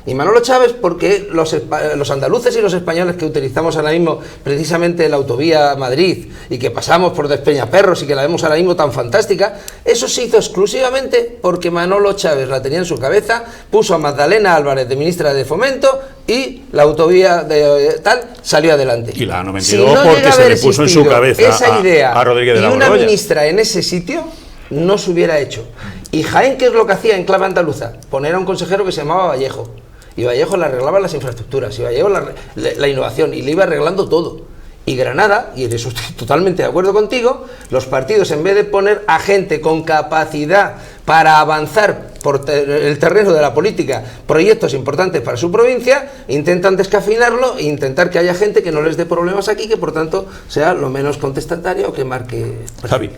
Y Manolo Chávez, porque los andaluces y los españoles que utilizamos ahora mismo precisamente la autovía Madrid y que pasamos por Despeñaperros y que la vemos ahora mismo tan fantástica, eso se hizo exclusivamente porque Manolo Chávez la tenía en su cabeza, puso a Magdalena Álvarez de ministra de Fomento y la autovía de tal salió adelante. Y la 92 si no porque se le puso en su cabeza esa idea a Rodríguez de la y una Borgoña. ministra en ese sitio no se hubiera hecho. Y Jaén, ¿qué es lo que hacía en clave andaluza? Poner a un consejero que se llamaba Vallejo. Y Vallejo le arreglaba las infraestructuras, y Vallejo la innovación, y le iba arreglando todo. Y Granada, y en eso estoy totalmente de acuerdo contigo, los partidos, en vez de poner a gente con capacidad para avanzar por el terreno de la política proyectos importantes para su provincia, intentan descafeinarlo e intentar que haya gente que no les dé problemas aquí, que por tanto sea lo menos contestatario o que marque... Javi.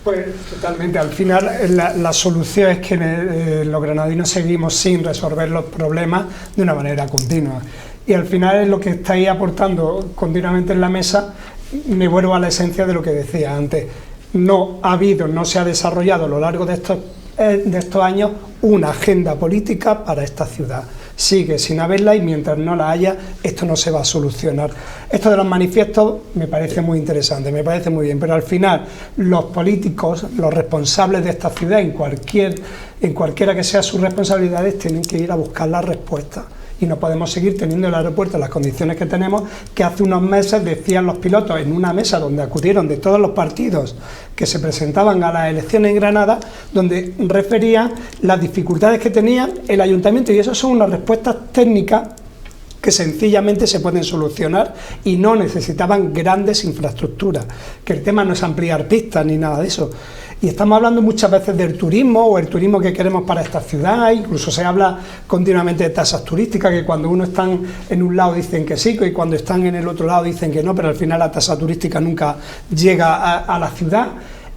Pues totalmente, al final la solución es que los granadinos seguimos sin resolver los problemas de una manera continua. Y al final es lo que estáis aportando continuamente en la mesa. Me vuelvo a la esencia de lo que decía antes. No se ha desarrollado a lo largo de estos años una agenda política para esta ciudad. Sigue sin haberla y mientras no la haya, esto no se va a solucionar. Esto de los manifiestos me parece muy interesante, me parece muy bien, pero al final los políticos, los responsables de esta ciudad, en cualquiera que sea sus responsabilidades, tienen que ir a buscar las respuestas. Y no podemos seguir teniendo el aeropuerto en las condiciones que tenemos, que hace unos meses decían los pilotos en una mesa donde acudieron de todos los partidos que se presentaban a las elecciones en Granada, donde referían las dificultades que tenía el ayuntamiento, y eso son unas respuestas técnicas que sencillamente se pueden solucionar y no necesitaban grandes infraestructuras, que el tema no es ampliar pistas ni nada de eso. Y estamos hablando muchas veces del turismo o el turismo que queremos para esta ciudad, incluso se habla continuamente de tasas turísticas, que cuando uno está en un lado dicen que sí, y cuando están en el otro lado dicen que no, pero al final la tasa turística nunca llega a la ciudad.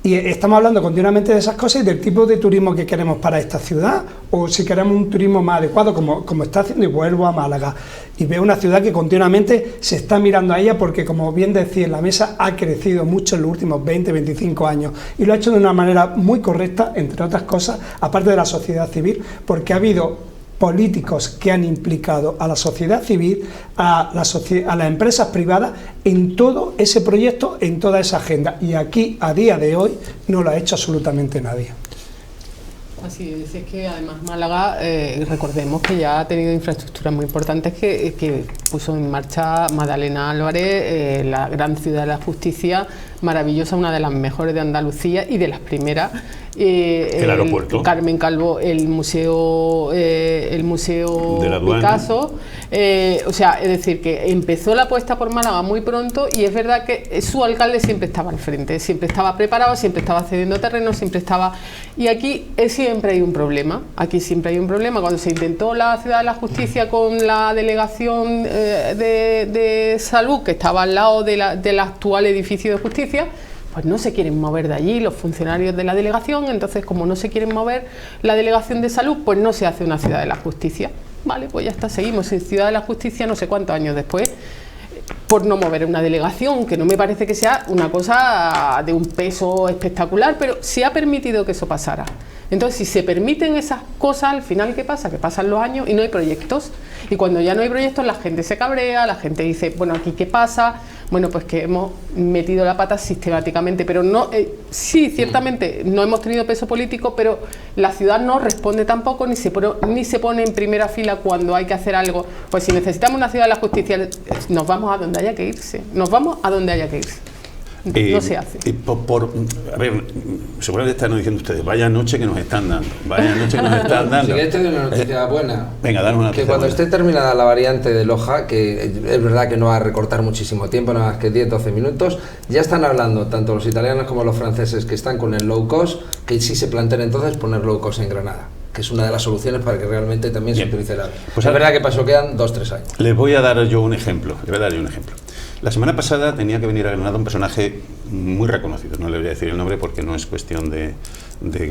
Y estamos hablando continuamente de esas cosas y del tipo de turismo que queremos para esta ciudad, o si queremos un turismo más adecuado, como está haciendo, y vuelvo a Málaga. Y veo una ciudad que continuamente se está mirando a ella porque, como bien decía en la mesa, ha crecido mucho en los últimos 20, 25 años. Y lo ha hecho de una manera muy correcta, entre otras cosas, aparte de la sociedad civil, porque ha habido políticos que han implicado a la sociedad civil, a las empresas privadas en todo ese proyecto, en toda esa agenda. Y aquí, a día de hoy, no lo ha hecho absolutamente nadie. Así es que además Málaga, recordemos que ya ha tenido infraestructuras muy importantes que puso en marcha Magdalena Álvarez, la gran ciudad de la justicia, maravillosa, una de las mejores de Andalucía y de las primeras. El aeropuerto. Carmen Calvo, el museo de la Picasso. O sea, es decir, que empezó la apuesta por Málaga muy pronto y es verdad que su alcalde siempre estaba al frente, siempre estaba preparado, siempre estaba cediendo terreno, siempre estaba... Y aquí siempre hay un problema, Cuando se intentó la Ciudad de la Justicia con la delegación de salud que estaba al lado del actual edificio de justicia, pues no se quieren mover de allí los funcionarios de la delegación. Entonces, como no se quieren mover la delegación de salud, pues no se hace una Ciudad de la Justicia. Vale, pues ya está, seguimos en Ciudad de la Justicia no sé cuántos años después, por no mover una delegación, que no me parece que sea una cosa de un peso espectacular, pero se ha permitido que eso pasara. Entonces, si se permiten esas cosas, al final, ¿qué pasa? Que pasan los años y no hay proyectos. Y cuando ya no hay proyectos, la gente se cabrea, la gente dice, bueno, ¿aquí qué pasa? Bueno, pues que hemos metido la pata sistemáticamente, pero no, sí, ciertamente no hemos tenido peso político, pero la ciudad no responde tampoco, ni se pone en primera fila cuando hay que hacer algo. Pues si necesitamos una Ciudad de la Justicia, nos vamos a donde haya que irse, no se hace. A ver, seguramente están diciendo ustedes, vaya noche que nos están dando. Si queréis tener una noticia buena. Venga, danos una noticia que cuando buena. esté terminada la variante de Loja, que es verdad que no va a recortar muchísimo tiempo, nada más que 10-12 minutos, ya están hablando tanto los italianos como los franceses que están con el low cost, que sí se plantean entonces poner low cost en Granada, que es una de las soluciones para que realmente también se utilice el AVE. Pues es verdad que pasó, quedan 2-3 años. Les voy a dar yo un ejemplo. La semana pasada tenía que venir a Granada un personaje muy reconocido, no le voy a decir el nombre porque no es cuestión de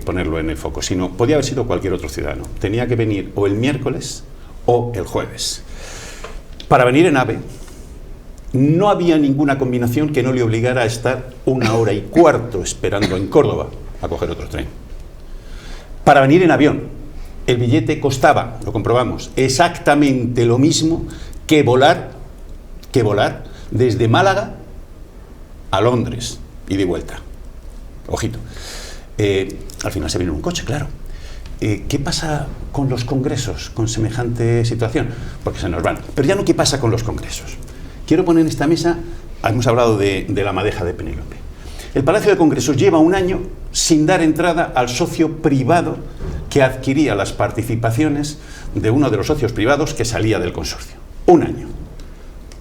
ponerlo en el foco, sino podía haber sido cualquier otro ciudadano. Tenía que venir o el miércoles o el jueves. Para venir en AVE no había ninguna combinación que no le obligara a estar 1 hora y cuarto esperando en Córdoba a coger otro tren. Para venir en avión, el billete costaba, lo comprobamos, exactamente lo mismo que volar desde Málaga a Londres y de vuelta. Ojito. Al final se vino en un coche, claro. ¿Qué pasa con los congresos con semejante situación? Porque se nos van. Pero ya no qué pasa con los congresos. Quiero poner en esta mesa, hemos hablado de la madeja de Penélope. El Palacio de Congresos lleva 1 año sin dar entrada al socio privado que adquiría las participaciones de uno de los socios privados que salía del consorcio. 1 año.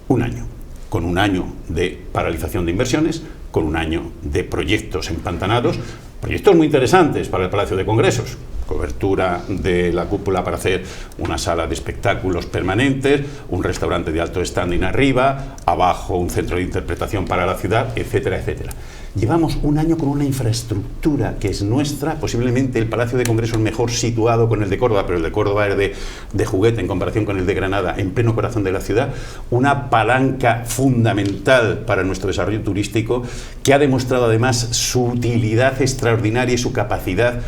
1 año. Con 1 año de paralización de inversiones, con 1 año de proyectos empantanados, proyectos muy interesantes para el Palacio de Congresos, cobertura de la cúpula para hacer una sala de espectáculos permanentes, un restaurante de alto standing arriba, abajo un centro de interpretación para la ciudad, etcétera, etcétera. Llevamos 1 año con una infraestructura que es nuestra, posiblemente el Palacio de Congresos mejor situado con el de Córdoba, pero el de Córdoba es de juguete en comparación con el de Granada, en pleno corazón de la ciudad, una palanca fundamental para nuestro desarrollo turístico que ha demostrado además su utilidad extraordinaria y su capacidad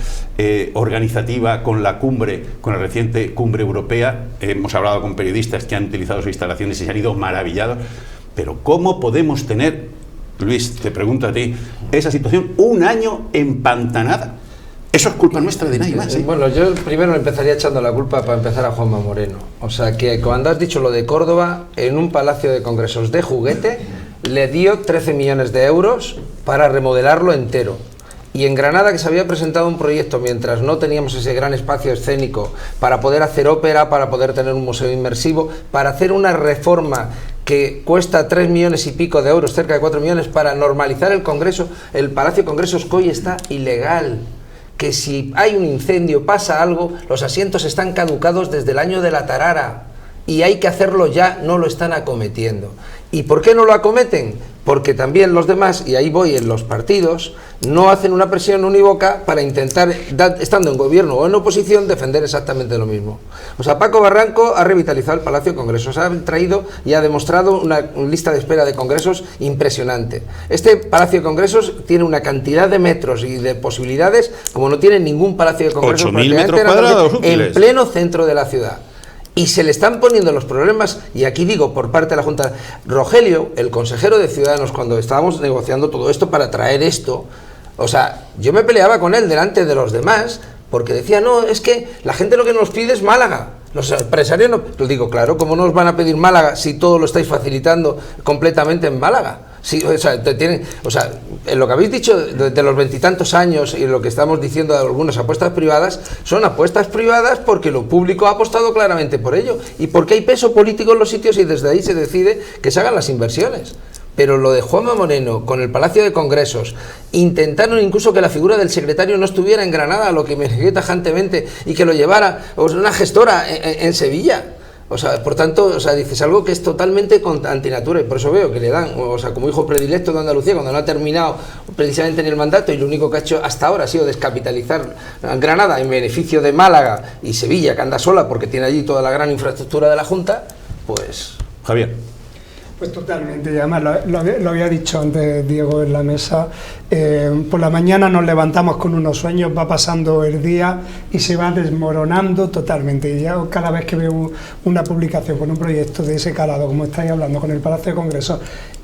organizativa con la reciente cumbre europea. Hemos hablado con periodistas que han utilizado sus instalaciones y se han ido maravillados, pero ¿cómo podemos tener, Luis, te pregunto a ti, esa situación 1 año empantanada? Eso es culpa nuestra, de nadie más, ¿eh? Bueno, yo primero empezaría echando la culpa para empezar a Juanma Moreno. O sea, que cuando has dicho lo de Córdoba, en un palacio de congresos de juguete, le dio 13 millones de euros para remodelarlo entero. Y en Granada, que se había presentado un proyecto mientras no teníamos ese gran espacio escénico para poder hacer ópera, para poder tener un museo inmersivo, para hacer una reforma que cuesta 3 millones y pico de euros, cerca de 4 millones, para normalizar el Congreso, el Palacio de Congresos que hoy está ilegal. Que si hay un incendio, pasa algo, los asientos están caducados desde el año de la tarara y hay que hacerlo ya, no lo están acometiendo. ¿Y por qué no lo acometen? porque también los demás, y ahí voy en los partidos, no hacen una presión unívoca para intentar, estando en gobierno o en oposición, defender exactamente lo mismo. O sea, Paco Barranco ha revitalizado el Palacio de Congresos, ha traído y ha demostrado una lista de espera de congresos impresionante. Este Palacio de Congresos tiene una cantidad de metros y de posibilidades como no tiene ningún Palacio de Congresos 8.000 metros cuadrados útiles, en pleno centro de la ciudad. Y se le están poniendo los problemas, y aquí digo por parte de la Junta, Rogelio, el consejero de Ciudadanos, cuando estábamos negociando todo esto para traer esto, o sea, yo me peleaba con él delante de los demás, porque decía, no, es que la gente lo que nos pide es Málaga. Los empresarios no... Yo digo, claro, ¿cómo no os van a pedir Málaga si todo lo estáis facilitando completamente en Málaga? Sí, o sea, en lo que habéis dicho de los 20 y tantos años y lo que estamos diciendo de algunas apuestas privadas, son apuestas privadas porque lo público ha apostado claramente por ello y porque hay peso político en los sitios y desde ahí se decide que se hagan las inversiones. Pero lo de Juanma Moreno con el Palacio de Congresos, intentaron incluso que la figura del secretario no estuviera en Granada, lo que me negué tajantemente, y que lo llevara una gestora en Sevilla. O sea, por tanto, o sea, dices algo que es totalmente antinatura, y por eso veo que le dan, o sea, como hijo predilecto de Andalucía, cuando no ha terminado precisamente ni el mandato, y lo único que ha hecho hasta ahora ha sido descapitalizar Granada en beneficio de Málaga y Sevilla, que anda sola porque tiene allí toda la gran infraestructura de la Junta, pues... Javier. Pues totalmente, y además lo había dicho antes Diego en la mesa, por la mañana nos levantamos con unos sueños, va pasando el día y se va desmoronando totalmente. Y ya cada vez que veo una publicación con un proyecto de ese calado, como estáis hablando, con el Palacio de Congresos,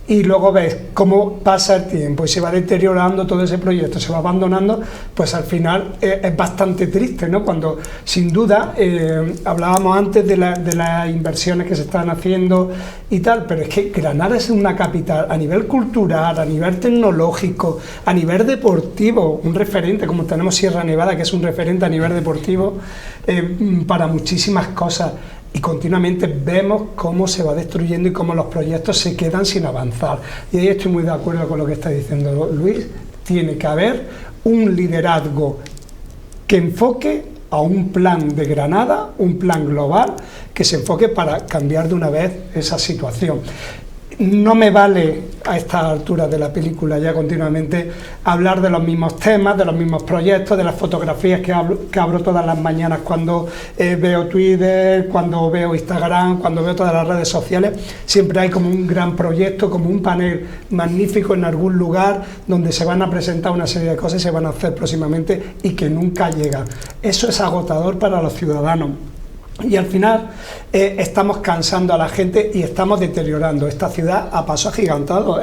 y luego ves cómo pasa el tiempo y se va deteriorando todo ese proyecto, se va abandonando, pues al final es bastante triste, ¿no? Cuando, sin duda, hablábamos antes de las inversiones que se están haciendo y tal, pero es que Granada es una capital a nivel cultural, a nivel tecnológico, a nivel deportivo, un referente, como tenemos Sierra Nevada, que es un referente a nivel deportivo para muchísimas cosas. Y continuamente vemos cómo se va destruyendo y cómo los proyectos se quedan sin avanzar. Y ahí estoy muy de acuerdo con lo que está diciendo Luis. Tiene que haber un liderazgo que enfoque a un plan de Granada, un plan global, que se enfoque para cambiar de una vez esa situación. No me vale a esta altura de la película ya continuamente hablar de los mismos temas, de los mismos proyectos, de las fotografías que abro todas las mañanas cuando veo Twitter, cuando veo Instagram, cuando veo todas las redes sociales. Siempre hay como un gran proyecto, como un panel magnífico en algún lugar donde se van a presentar una serie de cosas y se van a hacer próximamente y que nunca llegan. Eso es agotador para los ciudadanos. Y al final estamos cansando a la gente y estamos deteriorando esta ciudad a paso agigantado.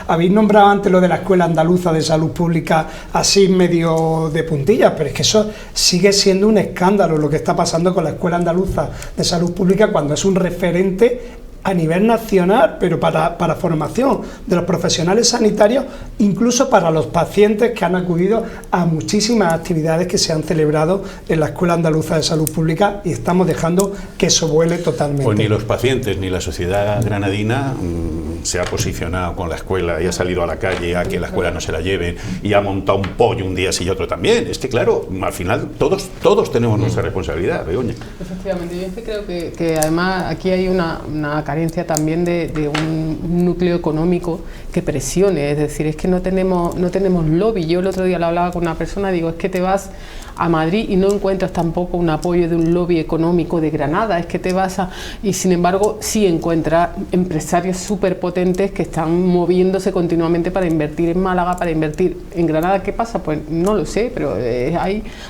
Habéis nombrado antes lo de la Escuela Andaluza de Salud Pública así medio de puntillas, pero es que eso sigue siendo un escándalo lo que está pasando con la Escuela Andaluza de Salud Pública cuando es un referente a nivel nacional, pero para formación de los profesionales sanitarios, incluso para los pacientes que han acudido a muchísimas actividades que se han celebrado en la Escuela Andaluza de Salud Pública, y estamos dejando que eso vuele totalmente. Pues ni los pacientes ni la sociedad granadina se ha posicionado con la escuela y ha salido a la calle a que la escuela no se la lleven y ha montado un pollo un día sí y otro también. Es que claro, al final todos tenemos nuestra responsabilidad, Begoña. Efectivamente, yo es que creo que además aquí hay una carencia también de un núcleo económico que presione, es decir, es que no tenemos lobby. Yo el otro día lo hablaba con una persona, digo, es que te vas a Madrid y no encuentras tampoco un apoyo de un lobby económico de Granada, es que te vas y sin embargo sí encuentras empresarios súper potentes que están moviéndose continuamente para invertir en Málaga, para invertir en Granada. ¿Qué pasa? Pues no lo sé, pero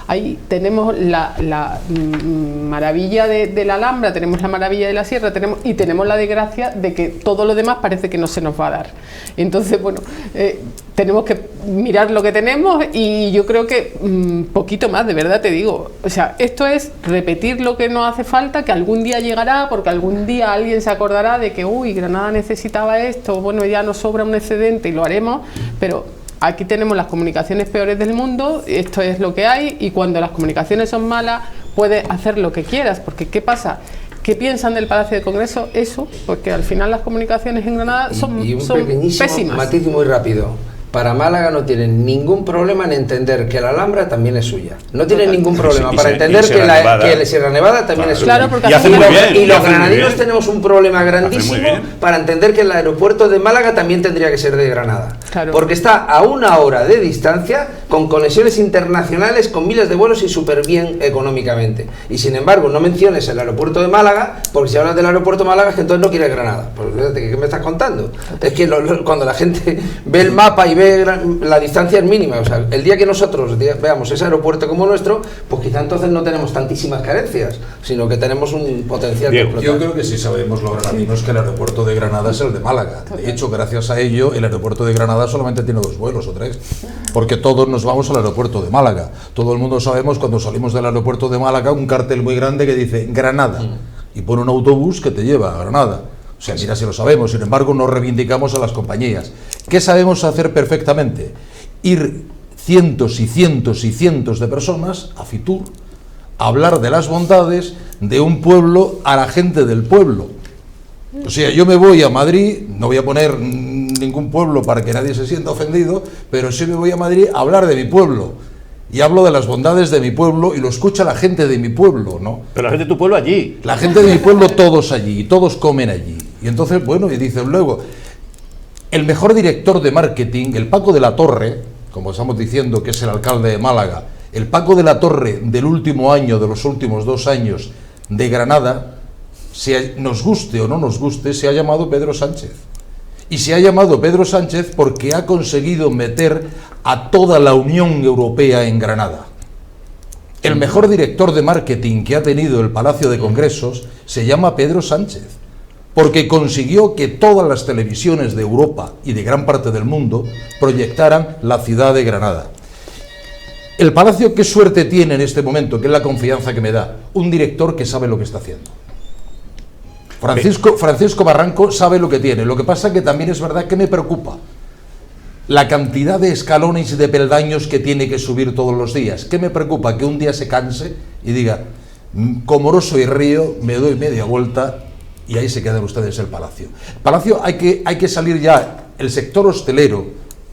ahí tenemos la maravilla de la Alhambra, tenemos la maravilla de la Sierra, tenemos la desgracia de que todo lo demás parece que no se nos va a dar. Entonces, bueno, tenemos que mirar lo que tenemos y yo creo que poquito más, de verdad te digo. O sea, esto es repetir lo que nos hace falta, que algún día llegará, porque algún día alguien se acordará de que, uy, Granada necesitaba esto, bueno, ya nos sobra un excedente y lo haremos, pero aquí tenemos las comunicaciones peores del mundo, esto es lo que hay, y cuando las comunicaciones son malas, puedes hacer lo que quieras, porque ¿qué pasa? ¿Qué piensan del Palacio de Congreso? Eso, porque al final las comunicaciones en Granada son pequeñísimo pésimas. Matiz muy rápido. para Málaga no tienen ningún problema en entender que la Alhambra también es suya. No tienen ningún problema para entender que la Sierra Nevada también es suya. Claro, y los granadinos tenemos un problema grandísimo para entender que el aeropuerto de Málaga también tendría que ser de Granada. Claro. Porque está a 1 hora de distancia, con conexiones internacionales, con miles de vuelos y súper bien económicamente. Y sin embargo, no menciones el aeropuerto de Málaga, porque si hablas del aeropuerto de Málaga es que entonces no quieres Granada. Pues fíjate, ¿qué me estás contando? Es que cuando la gente ve el mapa y ve la distancia es mínima, o sea, el día que nosotros veamos ese aeropuerto como nuestro, pues quizá entonces no tenemos tantísimas carencias, sino que tenemos un potencial de explotar. Yo creo que sí sabemos los granadinos que el aeropuerto de Granada es el de Málaga. De hecho, gracias a ello, el aeropuerto de Granada solamente tiene 2 vuelos o 3, porque todos nos vamos al aeropuerto de Málaga. Todo el mundo sabemos cuando salimos del aeropuerto de Málaga un cartel muy grande que dice Granada y pone un autobús que te lleva a Granada. O sea, mira si lo sabemos, sin embargo no reivindicamos a las compañías. ¿Qué sabemos hacer perfectamente? Ir cientos y cientos y cientos de personas a Fitur a hablar de las bondades de un pueblo a la gente del pueblo. O sea, yo me voy a Madrid, no voy a poner ningún pueblo para que nadie se sienta ofendido, pero sí me voy a Madrid a hablar de mi pueblo. Y hablo de las bondades de mi pueblo y lo escucha la gente de mi pueblo, ¿no? Pero la gente de tu pueblo allí. La gente de mi pueblo, todos allí, todos comen allí. Y entonces, bueno, y dicen luego, el mejor director de marketing, el Paco de la Torre, como estamos diciendo que es el alcalde de Málaga, el Paco de la Torre del último año, de los últimos 2 años de Granada, nos guste o no nos guste, se ha llamado Pedro Sánchez. Y se ha llamado Pedro Sánchez porque ha conseguido meter a toda la Unión Europea en Granada. El mejor director de marketing que ha tenido el Palacio de Congresos se llama Pedro Sánchez, porque consiguió que todas las televisiones de Europa y de gran parte del mundo proyectaran la ciudad de Granada. El Palacio, ¿qué suerte tiene en este momento? Que es la confianza que me da. Un director que sabe lo que está haciendo. Francisco Barranco sabe lo que tiene. Lo que pasa es que también es verdad que me preocupa la cantidad de escalones y de peldaños que tiene que subir todos los días. ¿Qué me preocupa? Que un día se canse y diga, como no soy río, me doy media vuelta y ahí se quedan ustedes el Palacio. Palacio hay que salir ya, el sector hostelero,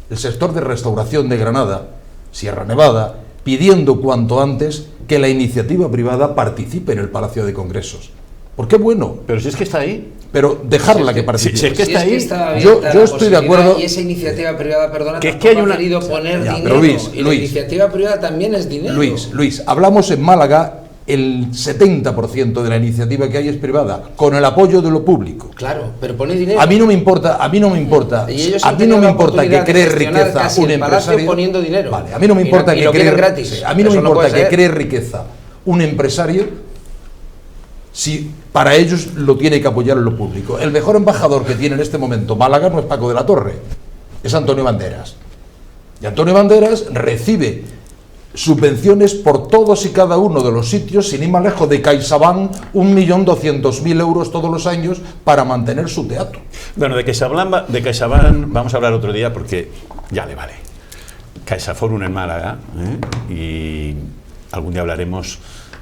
el sector de restauración de Granada, Sierra Nevada, pidiendo cuanto antes que la iniciativa privada participe en el Palacio de Congresos. Porque es bueno. Pero si es que está ahí. Pero dejarla que participe. Si es que está ahí. Yo estoy de acuerdo. Y esa iniciativa privada, perdona, que es que hay una... querido poner dinero. Pero Luis, la iniciativa privada también es dinero. Luis, hablamos en Málaga, el 70% de la iniciativa que hay es privada, con el apoyo de lo público. Claro, pero pone dinero. A mí no me importa que cree riqueza un empresario. Poniendo dinero. Vale, a mí no me importa que cree gratis. A mí no me importa que cree riqueza un empresario. Si para ellos lo tiene que apoyar en lo público. El mejor embajador que tiene en este momento Málaga no es Paco de la Torre, es Antonio Banderas. Y Antonio Banderas recibe subvenciones por todos y cada uno de los sitios, sin ir más lejos de CaixaBank, 1.200.000 euros todos los años para mantener su teatro. Bueno, de CaixaBank vamos a hablar otro día porque ya le vale. CaixaForum en Málaga, y algún día hablaremos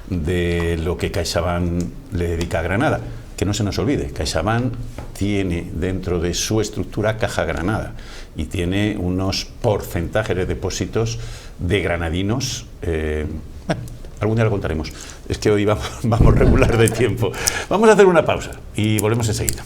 de lo que CaixaBank le dedica a Granada. Que no se nos olvide, CaixaBank tiene dentro de su estructura Caja Granada y tiene unos porcentajes de depósitos de granadinos. Bueno, algún día lo contaremos. Es que hoy vamos regular de tiempo. Vamos a hacer una pausa y volvemos enseguida.